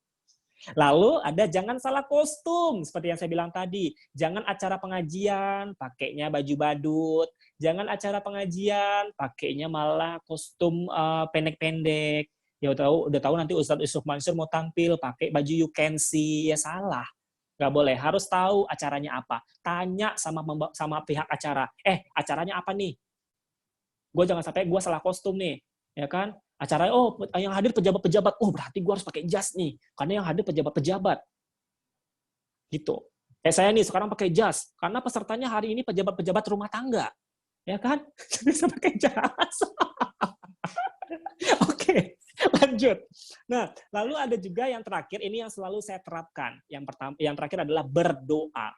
Lalu ada jangan salah kostum, seperti yang saya bilang tadi, jangan acara pengajian pakainya baju badut, jangan acara pengajian pakainya malah kostum pendek-pendek. Ya udah tahu nanti Ustadz Yusuf Mansur mau tampil pakai baju you can see, ya salah. Nggak boleh, harus tahu acaranya apa. Tanya sama pihak acara, acaranya apa nih? Gue jangan sampai gue salah kostum nih, ya kan? Acaranya, yang hadir pejabat-pejabat, berarti gue harus pakai jas nih, karena yang hadir pejabat-pejabat. Gitu. Kayak saya nih, sekarang pakai jas, karena pesertanya hari ini pejabat-pejabat rumah tangga. Ya kan? Bisa pakai jas. Oke, lanjut. Nah, lalu ada juga yang terakhir, ini yang selalu saya terapkan. Yang terakhir adalah berdoa.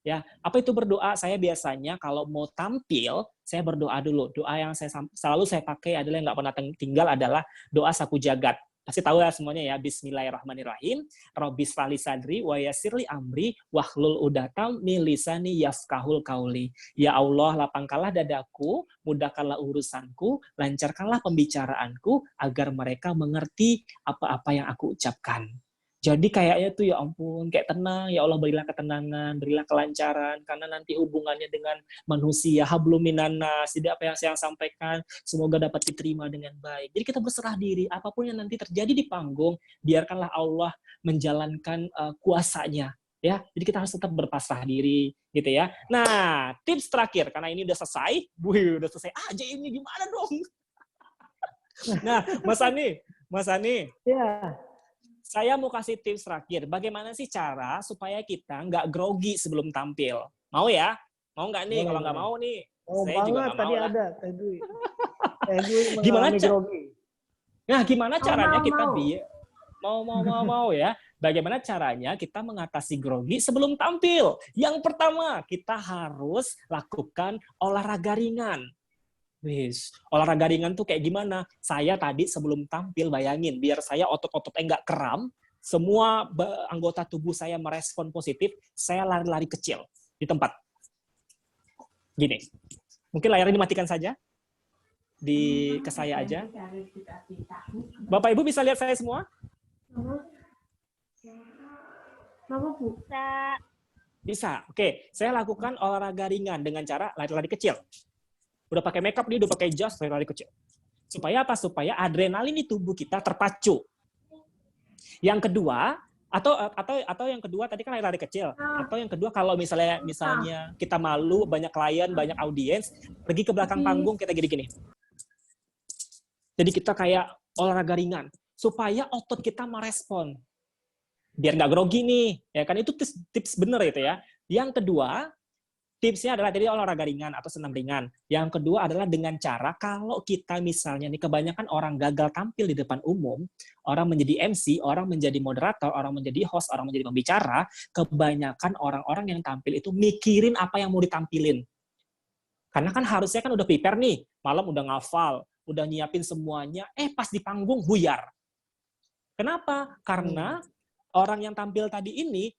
Ya, apa itu berdoa? Saya biasanya kalau mau tampil, saya berdoa dulu. Doa yang selalu saya pakai adalah yang nggak pernah tinggal adalah doa saku jagat. Pasti tahu ya semuanya ya. Bismillahirrahmanirrahim. Rabbis shrahli sadri wa yassirli amri wahlul 'uqdatam min lisani yafqahul qauli. Ya Allah, lapangkanlah dadaku, mudahkanlah urusanku, lancarkanlah pembicaraanku agar mereka mengerti apa-apa yang aku ucapkan. Jadi kayaknya tuh ya ampun, kayak tenang, ya Allah berilah ketenangan, berilah kelancaran, karena nanti hubungannya dengan manusia, hablum minan nas, jadi apa yang saya sampaikan, semoga dapat diterima dengan baik. Jadi kita berserah diri, apapun yang nanti terjadi di panggung, biarkanlah Allah menjalankan kuasanya. Ya, jadi kita harus tetap berpasrah diri, gitu ya. Nah, tips terakhir, karena ini udah selesai, udah selesai aja ini, gimana dong? Nah, Mas Ani,
Ya.
saya mau kasih tips terakhir. Bagaimana sih cara supaya kita nggak grogi sebelum tampil? Mau ya? Mau nggak nih? Kalau nggak mau nih, saya juga nggak mau lah.
Tadi ada Teh Dwi. Teh Dwi
Gimana
mengalami grogi.
Nah, gimana caranya kita
mau.
mau ya? Bagaimana caranya kita mengatasi grogi sebelum tampil? Yang pertama, kita harus lakukan olahraga ringan. Wis, olahraga ringan tuh kayak gimana? Saya tadi sebelum tampil, bayangin, biar saya otot-ototnya nggak kram, semua anggota tubuh saya merespon positif, saya lari-lari kecil di tempat. Gini, mungkin layarnya dimatikan saja, ke saya aja. Bapak Ibu bisa lihat saya semua? Bisa. Oke, saya lakukan olahraga ringan dengan cara lari-lari kecil. Udah pakai makeup nih, udah pakai jas, lari kecil. Supaya apa? Supaya adrenalin di tubuh kita terpacu. Yang kedua, atau yang kedua tadi kan lari kecil. Atau yang kedua kalau misalnya kita malu, banyak klien, banyak audiens, pergi ke belakang panggung kita gini-gini. Jadi kita kayak olahraga ringan supaya otot kita merespon. Biar nggak grogi nih, ya kan, itu tips bener itu ya. Yang kedua, tipsnya adalah tadi olahraga ringan atau senam ringan. Yang kedua adalah dengan cara kalau kita misalnya nih kebanyakan orang gagal tampil di depan umum, orang menjadi MC, orang menjadi moderator, orang menjadi host, orang menjadi pembicara, kebanyakan orang-orang yang tampil itu mikirin apa yang mau ditampilin. Karena kan harusnya kan udah prepare nih, malam udah ngafal, udah nyiapin semuanya, pas di panggung buyar. Kenapa? Karena orang yang tampil tadi ini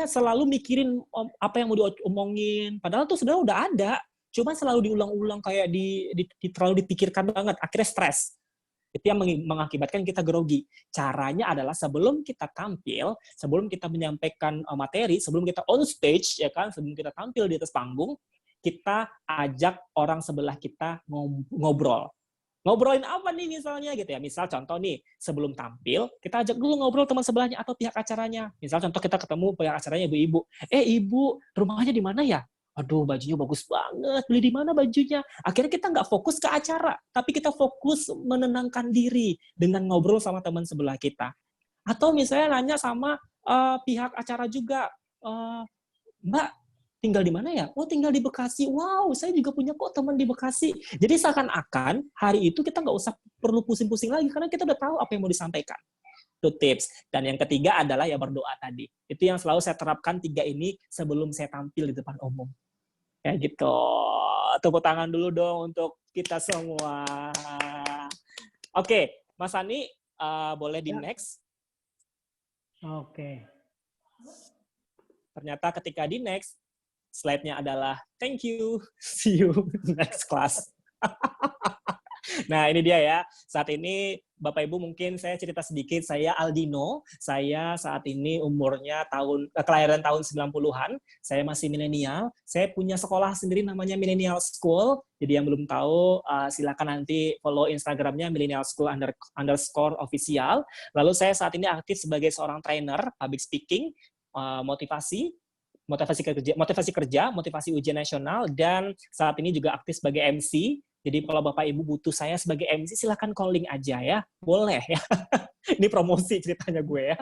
selalu mikirin apa yang mau diomongin, padahal tuh sebenarnya udah ada, cuma selalu diulang-ulang kayak terlalu dipikirkan banget, akhirnya stres. Itu yang mengakibatkan kita grogi. Caranya adalah sebelum kita tampil, sebelum kita menyampaikan materi, sebelum kita on stage, ya kan, sebelum kita tampil di atas panggung, kita ajak orang sebelah kita ngobrol. Ngobrolin apa nih misalnya gitu ya. Misal contoh nih, sebelum tampil, kita ajak dulu ngobrol teman sebelahnya atau pihak acaranya. Misal contoh kita ketemu pihak acaranya ibu-ibu. Ibu, rumahnya di mana ya? Aduh, bajunya bagus banget. Beli di mana bajunya? Akhirnya kita nggak fokus ke acara, tapi kita fokus menenangkan diri dengan ngobrol sama teman sebelah kita. Atau misalnya nanya sama pihak acara juga, Mbak, tinggal di mana ya? Oh, tinggal di Bekasi. Wow, saya juga punya kok teman di Bekasi. Jadi seakan-akan hari itu kita nggak usah perlu pusing-pusing lagi karena kita udah tahu apa yang mau disampaikan. Itu tips. Dan yang ketiga adalah ya berdoa tadi. Itu yang selalu saya terapkan 3 ini sebelum saya tampil di depan umum. Kayak gitu. Tepuk tangan dulu dong untuk kita semua. Oke, Mas Ani, boleh di next.
Oke.
Ternyata ketika di next, slide-nya adalah thank you, see you next class. Nah, ini dia ya. Saat ini, Bapak Ibu mungkin saya cerita sedikit. Saya Aldino. Saya saat ini umurnya kelahiran tahun 90-an. Saya masih milenial. Saya punya sekolah sendiri namanya Millennial School. Jadi yang belum tahu, silakan nanti follow Instagramnya Millennial School _official. Lalu saya saat ini aktif sebagai seorang trainer, public speaking, motivasi kerja, motivasi ujian nasional, dan saat ini juga aktif sebagai MC. Jadi kalau Bapak Ibu butuh saya sebagai MC, silakan calling aja ya. Boleh ya. Ini promosi ceritanya gue ya.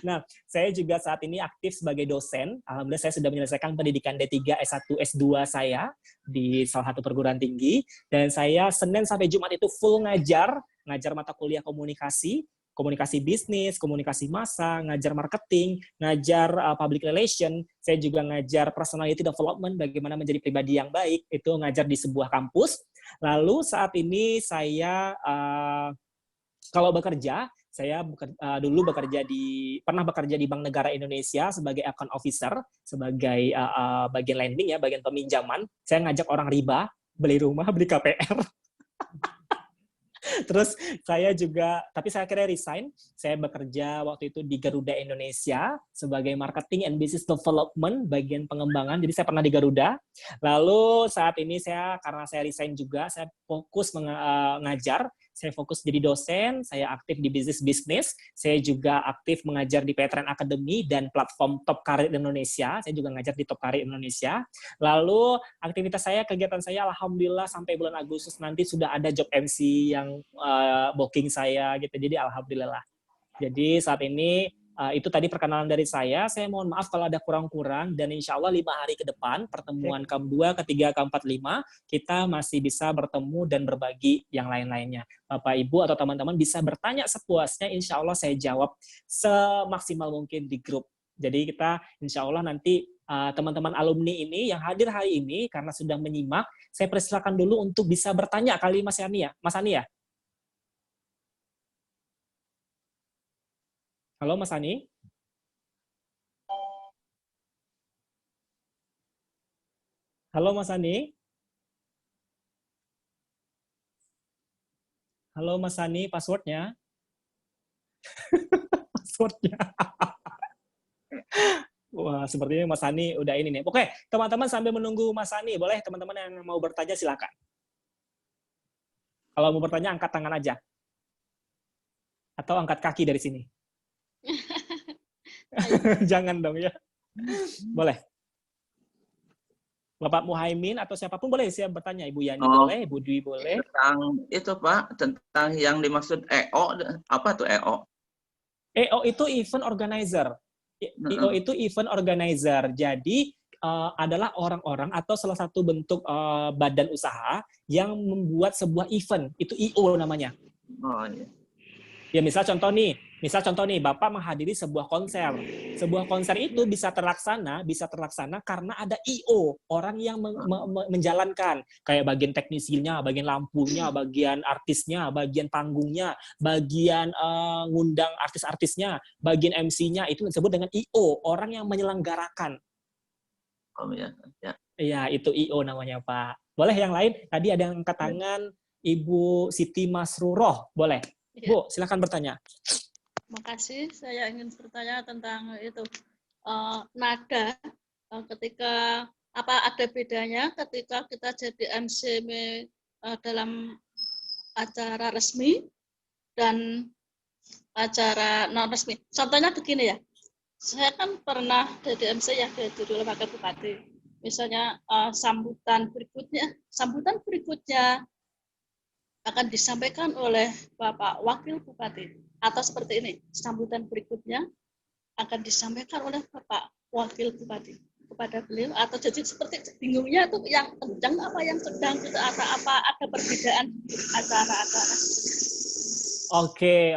Nah, saya juga saat ini aktif sebagai dosen. Alhamdulillah saya sudah menyelesaikan pendidikan D3, S1, S2 saya di salah satu perguruan tinggi. Dan saya Senin sampai Jumat itu full ngajar mata kuliah komunikasi bisnis, komunikasi massa, ngajar marketing, ngajar public relation. Saya juga ngajar personality development, bagaimana menjadi pribadi yang baik. Itu ngajar di sebuah kampus. Lalu saat ini saya kalau bekerja, saya dulu pernah bekerja di Bank Negara Indonesia sebagai account officer, sebagai bagian lending ya, bagian peminjaman. Saya ngajak orang riba, beli rumah, beli KPR. Terus saya juga, tapi saya akhirnya resign. Saya bekerja waktu itu di Garuda Indonesia sebagai marketing and business development, bagian pengembangan. Jadi saya pernah di Garuda. Lalu saat ini karena saya resign juga, saya fokus mengajar. Saya fokus jadi dosen, saya aktif di bisnis, saya juga aktif mengajar di PTN Academy dan platform Top Karir Indonesia, saya juga ngajar di Top Karir Indonesia. Lalu aktivitas saya, kegiatan saya, alhamdulillah sampai bulan Agustus nanti sudah ada job MC yang booking saya gitu, jadi alhamdulillah. Jadi saat ini itu tadi perkenalan dari saya mohon maaf kalau ada kurang-kurang, dan insya Allah 5 hari ke depan, pertemuan KAM2, ketiga, keempat, 5, kita masih bisa bertemu dan berbagi yang lain-lainnya. Bapak, Ibu, atau teman-teman bisa bertanya sepuasnya, insya Allah saya jawab semaksimal mungkin di grup. Jadi kita insya Allah nanti teman-teman alumni ini yang hadir hari ini, karena sudah menyimak, saya persilakan dulu untuk bisa bertanya kali Mas Yani ya? Mas Ani ya? Halo Mas Ani? Halo Mas Ani? Halo Mas Ani, passwordnya? Passwordnya. Wah, sepertinya Mas Ani udah ini nih. Oke, teman-teman sambil menunggu Mas Ani, boleh teman-teman yang mau bertanya silakan. Kalau mau bertanya angkat tangan aja. Atau angkat kaki dari sini. Jangan dong ya. Boleh. Bapak Muhaimin atau siapapun boleh siap bertanya. Ibu Yani boleh, Ibu Dwi boleh.
Tentang itu Pak, tentang yang dimaksud EO, apa tuh EO?
EO itu event organizer. EO itu event organizer. Jadi adalah orang-orang atau salah satu bentuk badan usaha yang membuat sebuah event. Itu EO namanya.
Oh iya.
Ya misal contoh nih, Bapak menghadiri sebuah konser. Sebuah konser itu bisa terlaksana karena ada IO, orang yang menjalankan, kayak bagian teknisinya, bagian lampunya, bagian artisnya, bagian panggungnya, bagian ngundang artis-artisnya, bagian MC-nya, itu disebut dengan IO, orang yang menyelenggarakan.
Oh ya.
Iya, itu IO namanya, Pak. Boleh yang lain? Tadi ada yang angkat tangan, Ibu Siti Masruroh, boleh? Bu, silakan bertanya.
Makasih, saya ingin bertanya tentang itu nada. Ketika ada bedanya ketika kita jadi MC dalam acara resmi dan acara non resmi. Contohnya begini ya, saya kan pernah jadi MC ya di Juru Lembaga Bupati. Misalnya sambutan berikutnya akan disampaikan oleh Bapak Wakil Bupati, atau seperti ini, sambutan berikutnya akan disampaikan oleh Bapak Wakil Bupati kepada beliau, atau jadi seperti bingungnya itu yang kencang apa yang sedang itu, atau apa ada perbedaan acara-acara.
Oke.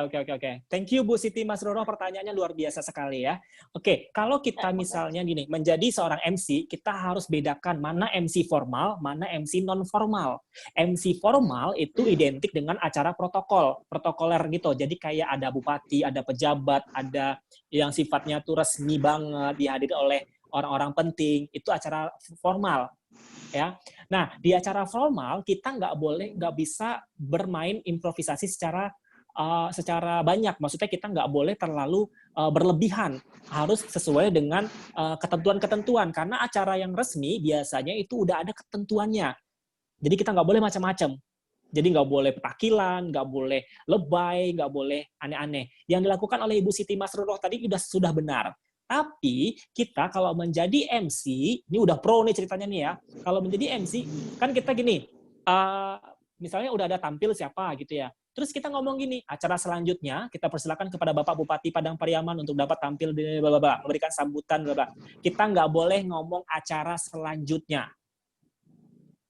Thank you Bu Siti Masruro, pertanyaannya luar biasa sekali ya. Oke, kalau kita misalnya gini, menjadi seorang MC, kita harus bedakan mana MC formal, mana MC non formal. MC formal itu identik dengan acara protokoler gitu. Jadi kayak ada bupati, ada pejabat, ada yang sifatnya tuh resmi banget, dihadiri oleh orang-orang penting, itu acara formal. Ya, nah di acara formal kita nggak bisa bermain improvisasi secara banyak, maksudnya kita nggak boleh terlalu berlebihan, harus sesuai dengan ketentuan-ketentuan, karena acara yang resmi biasanya itu udah ada ketentuannya, jadi kita nggak boleh macam-macam, jadi nggak boleh petakilan, nggak boleh lebay, nggak boleh aneh-aneh. Yang dilakukan oleh Ibu Siti Masruroh tadi sudah benar. Tapi kita kalau menjadi MC, ini udah pro nih ceritanya nih ya, kalau menjadi MC kan kita gini, misalnya udah ada tampil siapa gitu ya. Terus kita ngomong gini, acara selanjutnya kita persilakan kepada Bapak Bupati Padang Pariaman untuk dapat tampil di memberikan sambutan bla. Kita nggak boleh ngomong acara selanjutnya.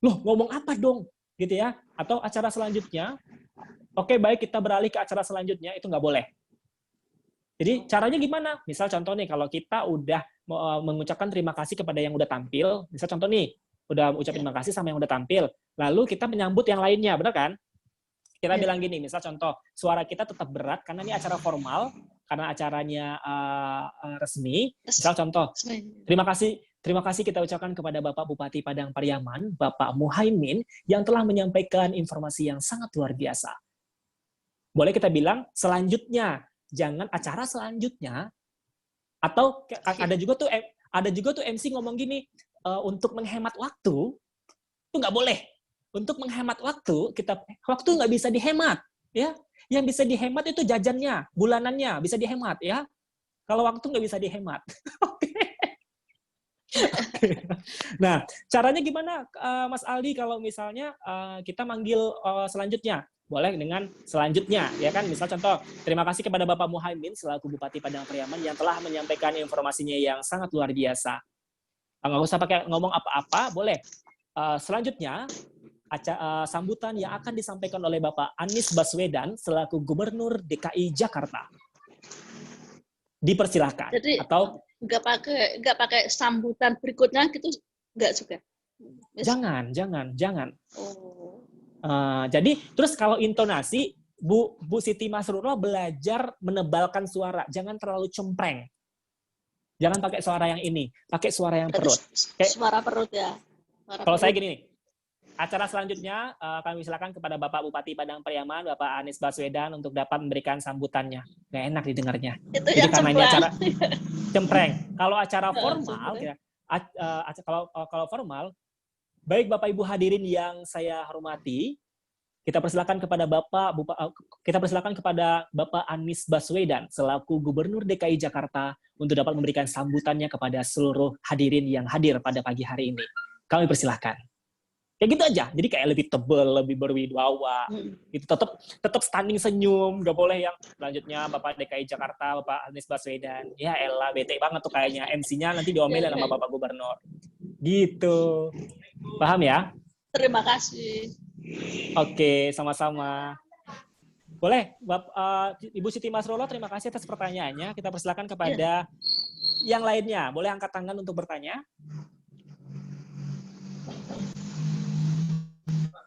Loh, ngomong apa dong? Gitu ya. Atau acara selanjutnya, oke baik kita beralih ke acara selanjutnya, itu nggak boleh. Jadi caranya gimana? Misal contoh nih, kalau kita udah mengucapkan terima kasih kepada yang udah tampil, misal contoh nih, udah ucapin terima kasih sama yang udah tampil, lalu kita menyambut yang lainnya, benar kan? Kita bilang gini, misal contoh, suara kita tetap berat karena ini acara formal, karena acaranya resmi. Misal contoh, terima kasih kita ucapkan kepada Bapak Bupati Padang Pariaman, Bapak Muhaimin, yang telah menyampaikan informasi yang sangat luar biasa. Boleh kita bilang selanjutnya, jangan acara selanjutnya. Atau ada juga tuh MC ngomong gini, untuk menghemat waktu itu nggak boleh. Untuk menghemat waktu, waktu nggak bisa dihemat, ya. Yang bisa dihemat itu jajannya, bulanannya bisa dihemat, ya. Kalau waktu nggak bisa dihemat. Oke. Nah, caranya gimana, Mas Aldi, kalau misalnya kita manggil selanjutnya? Boleh dengan selanjutnya, ya kan? Misal contoh, terima kasih kepada Bapak Muhaimin selaku Bupati Padang Pariaman yang telah menyampaikan informasinya yang sangat luar biasa. Nggak usah pakai ngomong apa-apa, boleh. Selanjutnya, sambutan yang akan disampaikan oleh Bapak Anies Baswedan selaku Gubernur DKI Jakarta. Dipersilakan.
Jadi
atau
nggak pakai sambutan berikutnya gitu, nggak juga.
Jangan.
Oh.
Jadi terus kalau intonasi, Bu Siti Masrurah belajar menebalkan suara, jangan terlalu cempreng. Jangan pakai suara yang ini, pakai suara yang perut.
Suara perut ya.
Kalau saya gini nih, acara selanjutnya kami silakan kepada Bapak Bupati Padang Pariaman, Bapak Anies Baswedan untuk dapat memberikan sambutannya. Nggak enak didengarnya.
Itu
jadi
yang
karena ini acara cempreng. Kalau acara formal, baik Bapak Ibu hadirin yang saya hormati, kita persilakan kepada Bapak Anies Baswedan selaku Gubernur DKI Jakarta untuk dapat memberikan sambutannya kepada seluruh hadirin yang hadir pada pagi hari ini. Kami persilahkan. Kayak gitu aja. Jadi kayak lebih tebel, lebih berwibawa. Gitu. Tetap standing senyum, nggak boleh yang selanjutnya Bapak DKI Jakarta, Bapak Anies Baswedan. Ya elah, bete banget tuh kayaknya. MC-nya nanti diomelin sama Bapak Gubernur. Gitu. Paham ya?
Terima kasih.
Oke, sama-sama. Boleh, Ibu Siti Masrurah, terima kasih atas pertanyaannya. Kita persilakan kepada yang lainnya. Boleh angkat tangan untuk bertanya?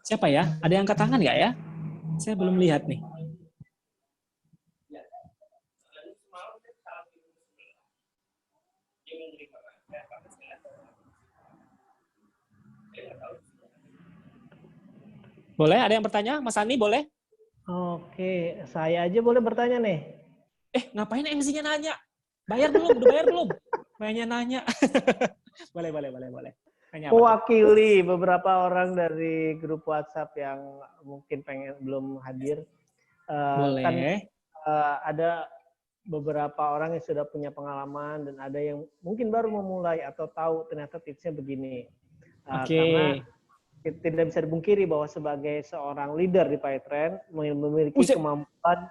Siapa ya? Ada yang angkat tangan nggak ya? Saya belum lihat nih. Boleh, ada yang bertanya? Mas Ani, boleh?
Oke, saya aja boleh bertanya nih.
Ngapain MC-nya nanya? Bayar belum? Udah bayar belum? Mainnya nanya. Boleh. Nanya apa?
Mewakili beberapa orang dari grup WhatsApp yang mungkin belum hadir.
Boleh.
Kan ada beberapa orang yang sudah punya pengalaman dan ada yang mungkin baru memulai atau tahu ternyata tipsnya begini. Karena tidak bisa dipungkiri bahwa sebagai seorang leader di PyTrend memiliki kemampuan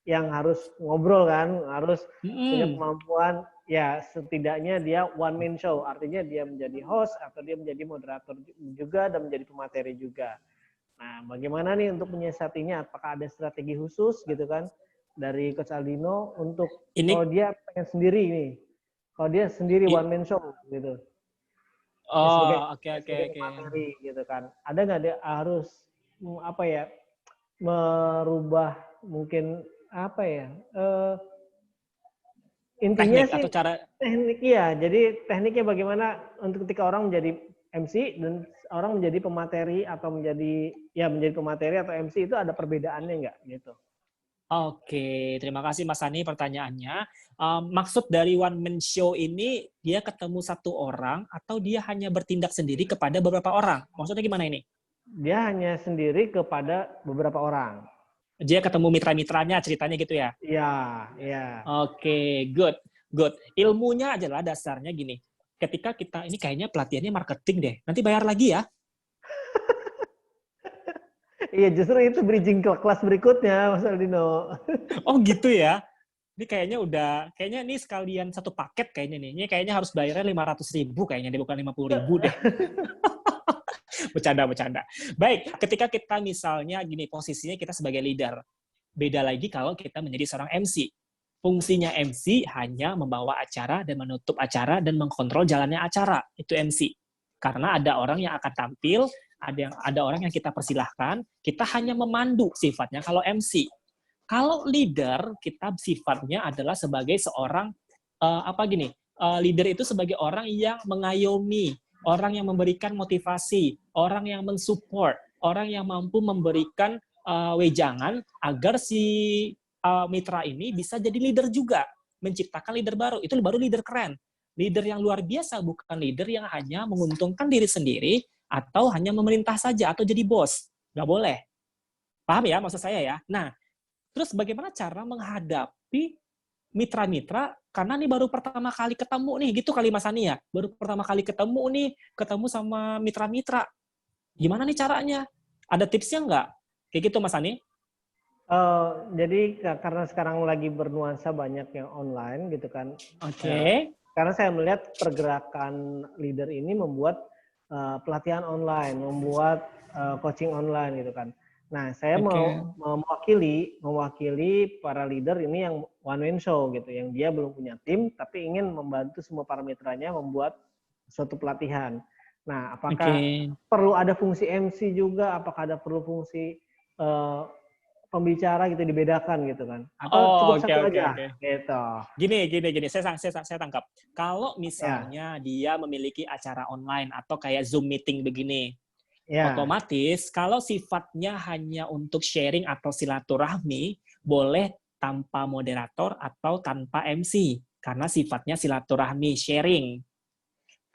yang harus ngobrol kan, harus punya kemampuan, ya setidaknya dia one man show, artinya dia menjadi host atau dia menjadi moderator juga dan menjadi pemateri juga. Nah, bagaimana nih untuk menyiasatinya? Apakah ada strategi khusus gitu kan dari Coach Aldino untuk kalau dia pengen sendiri nih, kalau dia sendiri one man show gitu.
Oh, oke.
Materi gitu kan. Ada nggak dia harus merubah mungkin intinya teknik sih atau cara teknik ya. Jadi tekniknya bagaimana untuk ketika orang menjadi MC dan orang menjadi pemateri atau menjadi pemateri atau MC itu ada perbedaannya nggak gitu?
Oke, terima kasih Mas Ani pertanyaannya. Maksud dari one man show ini dia ketemu satu orang atau dia hanya bertindak sendiri kepada beberapa orang? Maksudnya gimana ini?
Dia hanya sendiri kepada beberapa orang.
Dia ketemu mitra-mitranya, ceritanya gitu ya?
Iya.
Oke, good. Ilmunya adalah dasarnya gini. Ketika kita, ini kayaknya pelatihannya marketing deh. Nanti bayar lagi ya?
Iya, justru itu bridging ke kelas berikutnya, Mas Aldino.
Oh gitu ya? Ini kayaknya ini sekalian satu paket kayaknya nih. Ini kayaknya harus bayarnya 500.000 kayaknya, bukan 50.000 deh. Bercanda. Baik, ketika kita misalnya gini, posisinya kita sebagai leader. Beda lagi kalau kita menjadi seorang MC. Fungsinya MC hanya membawa acara dan menutup acara dan mengkontrol jalannya acara. Itu MC. Karena ada orang yang akan tampil, ada orang yang kita persilahkan, kita hanya memandu sifatnya kalau MC. Kalau leader, kita sifatnya adalah sebagai seorang leader itu sebagai orang yang mengayomi, orang yang memberikan motivasi, orang yang mensupport, orang yang mampu memberikan wejangan agar si mitra ini bisa jadi leader juga, menciptakan leader baru. Itu baru leader keren. Leader yang luar biasa, bukan leader yang hanya menguntungkan diri sendiri atau hanya memerintah saja atau jadi bos. Nggak boleh. Paham ya maksud saya ya? Nah, terus bagaimana cara menghadapi mitra-mitra, karena nih baru pertama kali ketemu nih, gitu kali Mas Ani ya? Baru pertama kali ketemu nih, ketemu sama mitra-mitra. Gimana nih caranya? Ada tipsnya nggak? Kayak gitu Mas Ani?
Jadi karena sekarang lagi bernuansa banyak yang online gitu kan.
Oke.
Karena saya melihat pergerakan leader ini membuat pelatihan online, membuat coaching online gitu kan. Nah, saya mau mewakili para leader ini yang one man show gitu, yang dia belum punya tim tapi ingin membantu semua para mitranya membuat suatu pelatihan. Nah, apakah perlu ada fungsi MC juga? Apakah ada perlu fungsi pembicara gitu, dibedakan gitu kan? Atau cukup satu aja? Gitu.
Gini, saya tangkap. Kalau misalnya dia memiliki acara online atau kayak Zoom meeting begini, otomatis kalau sifatnya hanya untuk sharing atau silaturahmi, boleh tanpa moderator atau tanpa MC, karena sifatnya silaturahmi, sharing.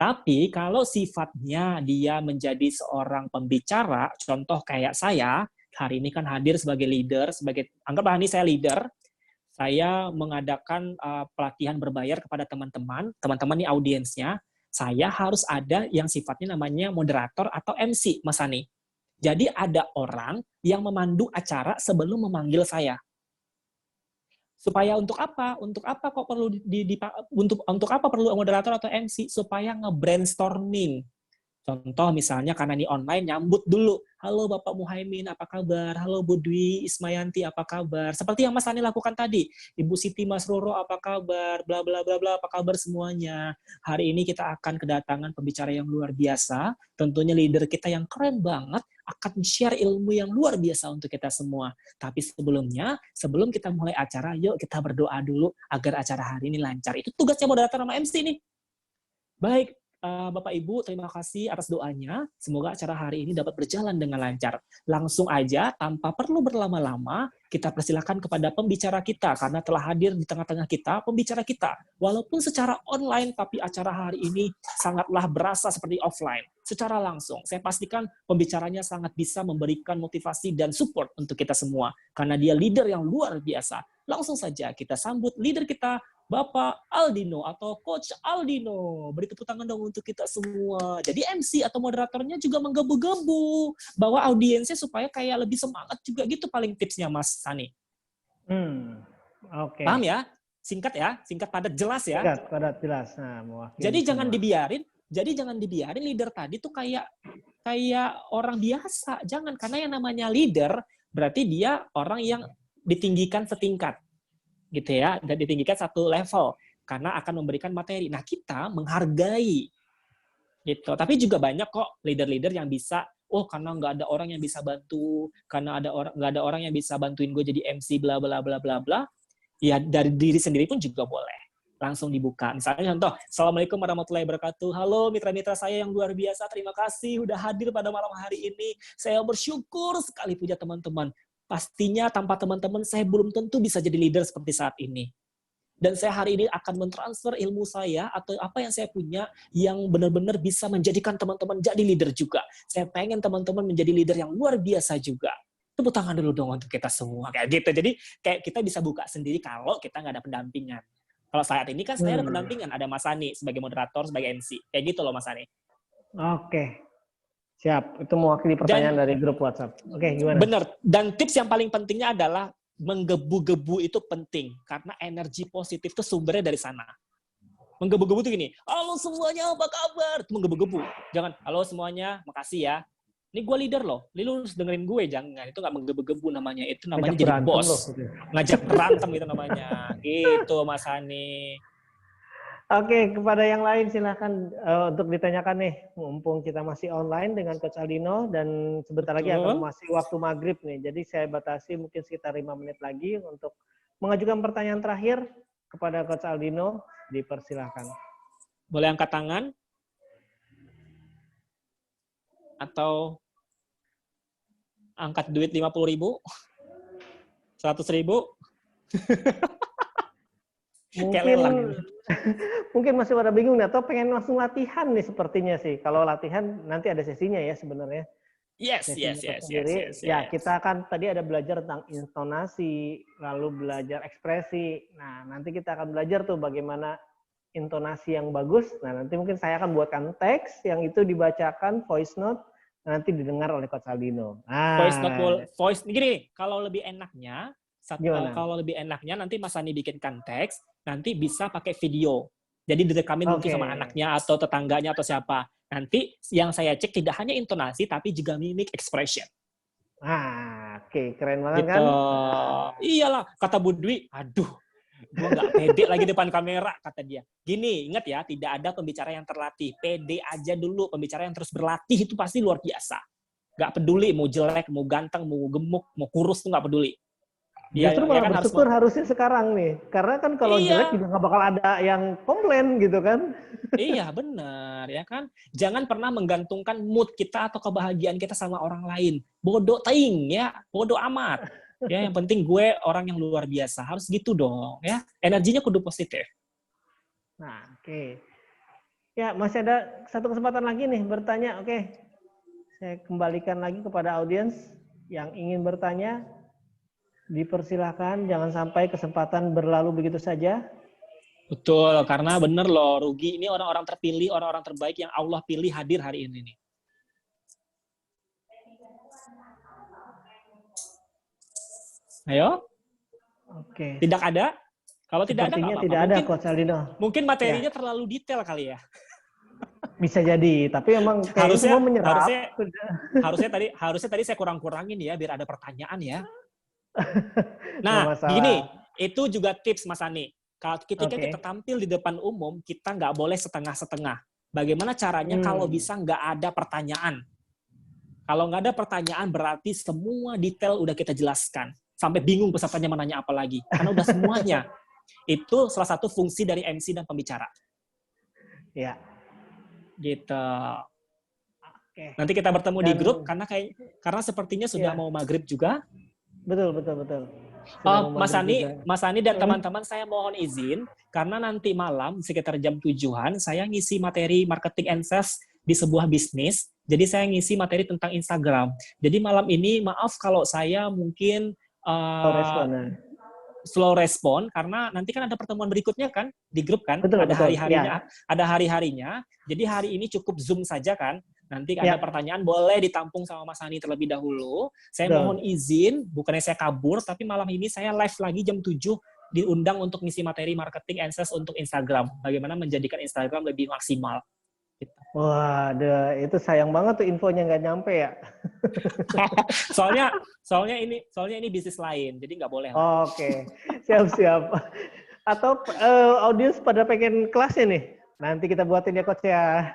Tapi kalau sifatnya dia menjadi seorang pembicara, contoh kayak saya, hari ini kan hadir sebagai leader, anggaplah ini saya leader, saya mengadakan pelatihan berbayar kepada teman-teman ini audiensnya, saya harus ada yang sifatnya namanya moderator atau MC, Mas Ani. Jadi ada orang yang memandu acara sebelum memanggil saya. Supaya untuk apa? Untuk apa kok perlu untuk apa perlu moderator atau MC? Supaya nge-brainstorming. Contoh misalnya karena ini online, nyambut dulu. Halo Bapak Muhaimin, apa kabar? Halo Bu Dwi Ismayanti, apa kabar? Seperti yang Mas Ani lakukan tadi. Ibu Siti Masroro, apa kabar? Bla bla bla bla, apa kabar semuanya? Hari ini kita akan kedatangan pembicara yang luar biasa. Tentunya leader kita yang keren banget akan share ilmu yang luar biasa untuk kita semua. Tapi sebelumnya, sebelum kita mulai acara, yuk kita berdoa dulu agar acara hari ini lancar. Itu tugasnya moderator sama MC nih. Baik, Bapak Ibu, terima kasih atas doanya. Semoga acara hari ini dapat berjalan dengan lancar. Langsung aja, tanpa perlu berlama-lama, kita persilakan kepada pembicara kita, karena telah hadir di tengah-tengah kita, pembicara kita. Walaupun secara online, tapi acara hari ini sangatlah berasa seperti offline. Secara langsung, saya pastikan pembicaranya sangat bisa memberikan motivasi dan support untuk kita semua. Karena dia leader yang luar biasa. Langsung saja kita sambut leader kita, Bapak Aldino atau Coach Aldino. Beri tepuk tangan dong untuk kita semua. Jadi MC atau moderatornya juga menggebu-gebu. Bawa audiensnya supaya kayak lebih semangat juga gitu paling tipsnya Mas Sani.
Oke.
Paham ya? Singkat ya? Singkat, padat, jelas ya?
Singkat, padat, jelas. Nah,
jadi jangan dibiarin leader tadi tuh kayak orang biasa. Jangan, karena yang namanya leader berarti dia orang yang ditinggikan setingkat. Gitu ya, dan ditinggikan satu level karena akan memberikan materi. Nah, kita menghargai gitu. Tapi juga banyak kok leader-leader yang bisa, karena nggak ada orang yang bisa bantu, karena nggak ada orang yang bisa bantuin gue jadi MC bla bla bla bla bla. Ya dari diri sendiri pun juga boleh. Langsung dibuka. Misalnya contoh, Assalamualaikum warahmatullahi wabarakatuh. Halo mitra-mitra saya yang luar biasa, terima kasih udah hadir pada malam hari ini. Saya bersyukur sekali punya teman-teman. Pastinya tanpa teman-teman saya belum tentu bisa jadi leader seperti saat ini. Dan saya hari ini akan mentransfer ilmu saya atau apa yang saya punya yang benar-benar bisa menjadikan teman-teman jadi leader juga. Saya pengen teman-teman menjadi leader yang luar biasa juga. Tepuk tangan dulu dong untuk kita semua. Kayak gitu. Jadi kayak kita bisa buka sendiri kalau kita nggak ada pendampingan. Kalau saat ini kan saya ada pendampingan. Ada Mas Ani sebagai moderator, sebagai MC. Kayak gitu loh Mas Ani.
Oke. Siap, itu mewakili pertanyaan dari grup WhatsApp. Oke, gimana?
Benar. Dan tips yang paling pentingnya adalah menggebu-gebu itu penting. Karena energi positif itu sumbernya dari sana. Menggebu-gebu itu gini, halo semuanya apa kabar? Itu menggebu-gebu. Jangan, halo semuanya, makasih ya. Ini gue leader loh, lu harus dengerin gue, jangan. Itu gak menggebu-gebu namanya. Itu namanya jadi bos. Loh, gitu. Ngajak berantem itu namanya. Gitu Mas Hani.
Oke, kepada yang lain silahkan untuk ditanyakan nih, mumpung kita masih online dengan Coach Aldino dan sebentar lagi akan masih waktu maghrib nih. Jadi saya batasi mungkin sekitar 5 menit lagi untuk mengajukan pertanyaan terakhir kepada Coach Aldino. Dipersilahkan.
Boleh angkat tangan? angkat duit 50.000, 100.000.
Mungkin masih pada bingung nih, atau pengen langsung latihan nih sepertinya sih. Kalau latihan nanti ada sesinya ya sebenarnya.
Yes.
Ya, kita kan tadi ada belajar tentang intonasi, lalu belajar ekspresi. Nah, nanti kita akan belajar tuh bagaimana intonasi yang bagus. Nah, nanti mungkin saya akan buatkan teks yang itu dibacakan voice note, nanti didengar oleh Coach Aldino.
Voice gini, kalau lebih enaknya nanti Mas Sani bikinkan teks, nanti bisa pakai video. Jadi direkamin mungkin sama anaknya atau tetangganya atau siapa. Nanti yang saya cek tidak hanya intonasi tapi juga mimik expression.
Keren banget
gitu.
Kan?
Iyalah, kata Bu Dwi, aduh, gue nggak pede lagi depan kamera, kata dia. Gini, ingat ya, tidak ada pembicara yang terlatih. Pede aja dulu, pembicara yang terus berlatih itu pasti luar biasa. Nggak peduli mau jelek, mau ganteng, mau gemuk, mau kurus tuh nggak peduli.
Justru malah kan bersyukur harusnya sekarang nih. Karena kan kalau jelek juga nggak bakal ada yang komplain gitu kan.
Iya, benar. Ya kan? Jangan pernah menggantungkan mood kita atau kebahagiaan kita sama orang lain. Bodoh teing, ya. Bodoh amat. Ya, yang penting gue orang yang luar biasa. Harus gitu dong. Ya, energinya kudu positif.
Nah, Ya, masih ada satu kesempatan lagi nih bertanya. Saya kembalikan lagi kepada audiens yang ingin bertanya. Dipersilakan, jangan sampai kesempatan berlalu begitu saja.
Betul, karena bener loh, rugi. Ini orang-orang terpilih, orang-orang terbaik yang Allah pilih hadir hari ini nih. Ayo? Tidak ada? Kalau tidak ada, nggak apa-apa.
Tidak ada, Coach Aldino.
Mungkin materinya terlalu detail kali ya.
Bisa jadi, tapi emang
harusnya
semua menyerap.
Harusnya tadi saya kurang-kurangin ya, biar ada pertanyaan ya. Nah, gini, itu juga tips Mas Ani. Kalau ketika kita tampil di depan umum, kita nggak boleh setengah-setengah. Bagaimana caranya kalau bisa nggak ada pertanyaan? Kalau nggak ada pertanyaan, berarti semua detail udah kita jelaskan. Sampai bingung pesertanya menanya apa lagi. Karena udah semuanya. Itu salah satu fungsi dari MC dan pembicara.
Ya.
Gitu. Nanti kita bertemu di grup, karena sepertinya sudah mau maghrib juga.
Betul.
Mas Ani dan teman-teman, saya mohon izin karena nanti malam sekitar jam 7-an saya ngisi materi marketing and sales di sebuah bisnis. Jadi saya ngisi materi tentang Instagram. Jadi malam ini maaf kalau saya mungkin slow respon karena nanti kan ada pertemuan berikutnya kan di grup kan. Ada hari-harinya. Ada hari-harinya. Jadi hari ini cukup Zoom saja kan. Nanti ada pertanyaan boleh ditampung sama Mas Hani terlebih dahulu. Saya mohon izin, bukannya saya kabur, tapi malam ini saya live lagi jam 7 diundang untuk ngisi materi marketing and sales untuk Instagram. Bagaimana menjadikan Instagram lebih maksimal. Gitu.
Waduh, itu sayang banget tuh infonya nggak nyampe ya.
soalnya ini bisnis lain, jadi nggak boleh.
Oke, siap. Atau audiens pada pengen kelasnya nih? Nanti kita buatin ya Coach ya.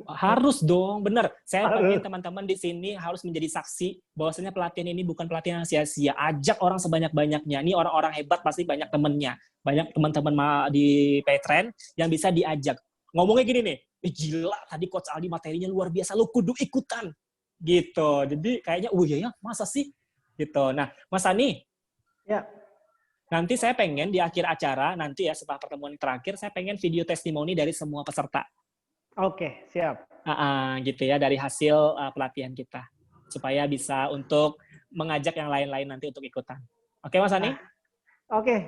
Harus dong, bener. Saya pengen teman-teman di sini harus menjadi saksi bahwasanya pelatihan ini bukan pelatihan yang sia-sia. Ajak orang sebanyak-banyaknya. Ini orang-orang hebat pasti banyak temennya. Banyak teman-teman di Paytrend yang bisa diajak. Ngomongnya gini nih, gila tadi Coach Aldi materinya luar biasa, lu kudu ikutan. Gitu. Jadi kayaknya, ya masa sih? Gitu. Nah, Mas Ani.
Ya.
Nanti saya pengen di akhir acara, nanti ya setelah pertemuan terakhir, saya pengen video testimoni dari semua peserta.
Oke, siap.
Gitu ya, dari hasil pelatihan kita. Supaya bisa untuk mengajak yang lain-lain nanti untuk ikutan. Oke, Mas Ani?
Oke.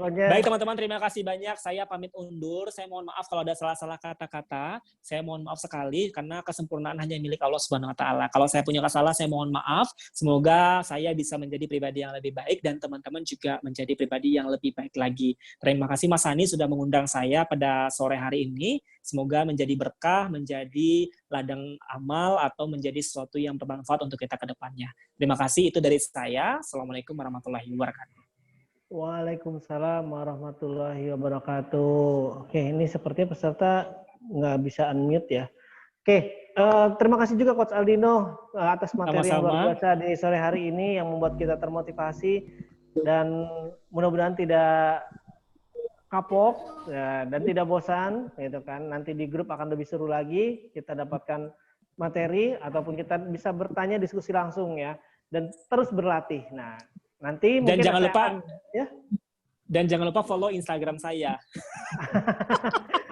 Baik, teman-teman, terima kasih banyak. Saya pamit undur. Saya mohon maaf kalau ada salah-salah kata-kata. Saya mohon maaf sekali, karena kesempurnaan hanya milik Allah Subhanahu wa Ta'ala. Kalau saya punya kesalahan, saya mohon maaf. Semoga saya bisa menjadi pribadi yang lebih baik, dan teman-teman juga menjadi pribadi yang lebih baik lagi. Terima kasih, Mas Hani, sudah mengundang saya pada sore hari ini. Semoga menjadi berkah, menjadi ladang amal, atau menjadi sesuatu yang bermanfaat untuk kita ke depannya. Terima kasih, itu dari saya. Assalamualaikum warahmatullahi wabarakatuh.
Waalaikumsalam warahmatullahi wabarakatuh. Oke, ini sepertinya peserta nggak bisa unmute ya. Oke, terima kasih juga Coach Aldino atas materi yang luar biasa di sore hari ini yang membuat kita termotivasi dan mudah-mudahan tidak kapok ya, dan tidak bosan, gitu kan. Nanti di grup akan lebih seru lagi, kita dapatkan materi ataupun kita bisa bertanya diskusi langsung ya. dan terus berlatih. Nah, nanti
dan
mungkin
jangan lupa
ya.
Dan jangan lupa follow Instagram saya.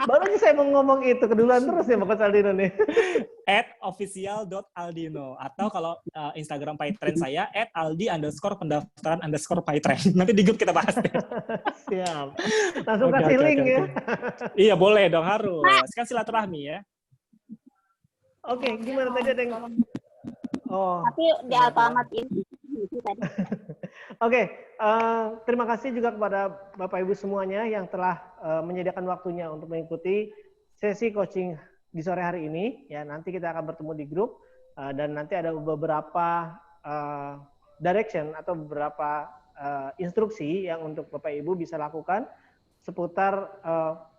Baru aja saya mau ngomong itu, keduluan terus ya Coach Aldino nih.
@official.aldino atau kalau Instagram PyTrend saya @aldi_pendaftaran_PyTrend. Nanti di grup kita bahas deh.
Siap. Langsung kasih link ya.
Iya boleh dong, harus. Kan silaturahmi ya.
Oke, gimana tadi ada yang... Oh.
Tapi di Alfamart ini tadi.
Oke, terima kasih juga kepada Bapak Ibu semuanya yang telah menyediakan waktunya untuk mengikuti sesi coaching di sore hari ini. Ya, nanti kita akan bertemu di grup dan nanti ada beberapa direction atau beberapa instruksi yang untuk Bapak Ibu bisa lakukan seputar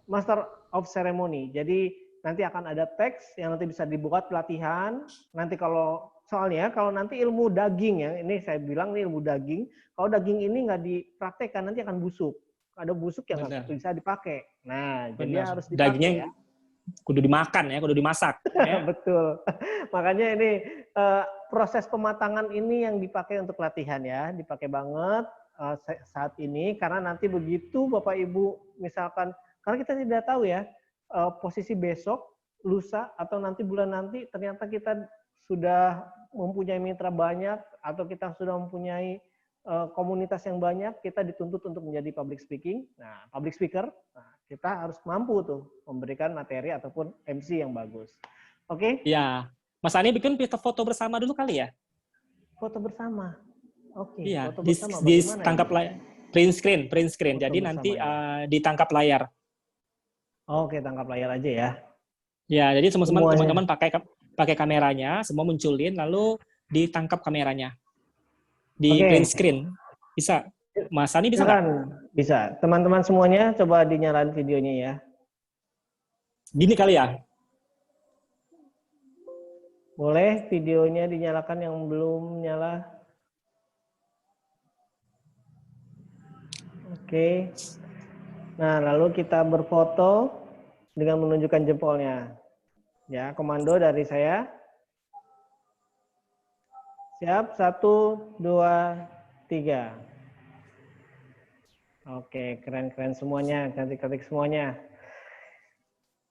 Master of Ceremony. Jadi nanti akan ada teks yang nanti bisa dibuat pelatihan. Nanti soalnya kalau nanti ilmu daging ya, ini saya bilang nih ilmu daging, kalau daging ini nggak dipraktekkan nanti akan busuk. Ada busuk yang nggak bisa dipakai. Nah, jadi harus dipakai. Dagingnya ya.
Kudu dimakan ya, kudu dimasak. Ya.
Betul. Makanya ini proses pematangan ini yang dipakai untuk latihan ya, dipakai banget saat ini karena nanti begitu Bapak Ibu misalkan, karena kita tidak tahu ya posisi besok, lusa atau nanti bulan nanti ternyata kita sudah mempunyai mitra banyak atau kita sudah mempunyai komunitas yang banyak, kita dituntut untuk menjadi public speaking. Nah, public speaker, kita harus mampu tuh memberikan materi ataupun MC yang bagus. Oke?
Iya. Mas Ani bikin foto bersama dulu kali ya?
Foto bersama. Oke.
Iya,
foto bersama
ditangkap layar. Print screen. Jadi nanti ditangkap layar.
Oke, tangkap layar aja ya.
Ya, jadi teman-teman pakai kameranya, semua munculin, lalu ditangkap kameranya. Di print screen. Bisa. Mas Ani bisa nggak?
Bisa. Teman-teman semuanya coba dinyalain videonya ya.
Gini kali ya?
Boleh videonya dinyalakan yang belum nyala. Oke. Nah, lalu kita berfoto dengan menunjukkan jempolnya. Ya, komando dari saya. Siap, 1, 2, 3. Oke, keren-keren semuanya, cantik-cantik semuanya.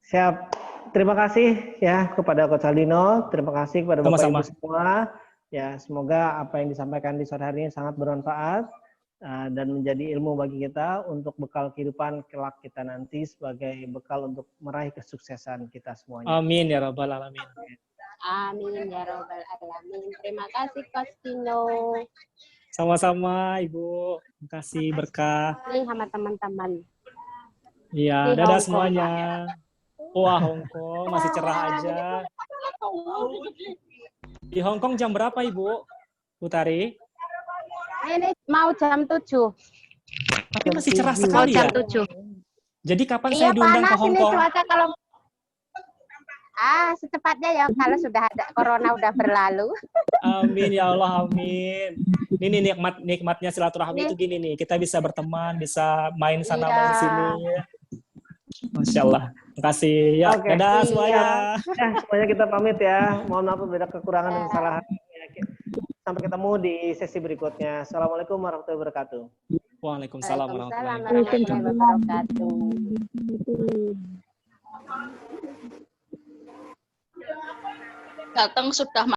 Siap. Terima kasih ya kepada Coach Aldino, terima kasih kepada Bapak Ibu semua. Ya, semoga apa yang disampaikan di sore hari ini sangat bermanfaat dan menjadi ilmu bagi kita untuk bekal kehidupan kelak kita nanti sebagai bekal untuk meraih kesuksesan kita semuanya.
Amin ya rabbal alamin.
Amin ya rabbal alamin. Terima kasih Coach Dino.
Sama-sama Ibu. Terima kasih berkah.
Ini sama teman-teman.
Iya, dadah semuanya. Wah, Hongkong masih cerah aja. Di Hongkong jam berapa Ibu? Putari?
Ini mau jam 7.
Tapi masih cerah sekali ya.
Jam 7.
Jadi kapan saya diundang ke Hongkong?
Ini cuaca kalau secepatnya ya kalau sudah ada corona udah berlalu.
Amin ya Allah, amin. Ini nikmatnya silaturahmi itu gini nih, kita bisa berteman, bisa main sana main sini. Masya Allah. Terima kasih. Ya, dadah semuanya.
Ya, semuanya kita pamit ya. Mohon maaf bila kekurangan dan kesalahan. Sampai ketemu di sesi berikutnya. Assalamualaikum warahmatullahi wabarakatuh.
Waalaikumsalam
warahmatullahi wabarakatuh.
Datang sudah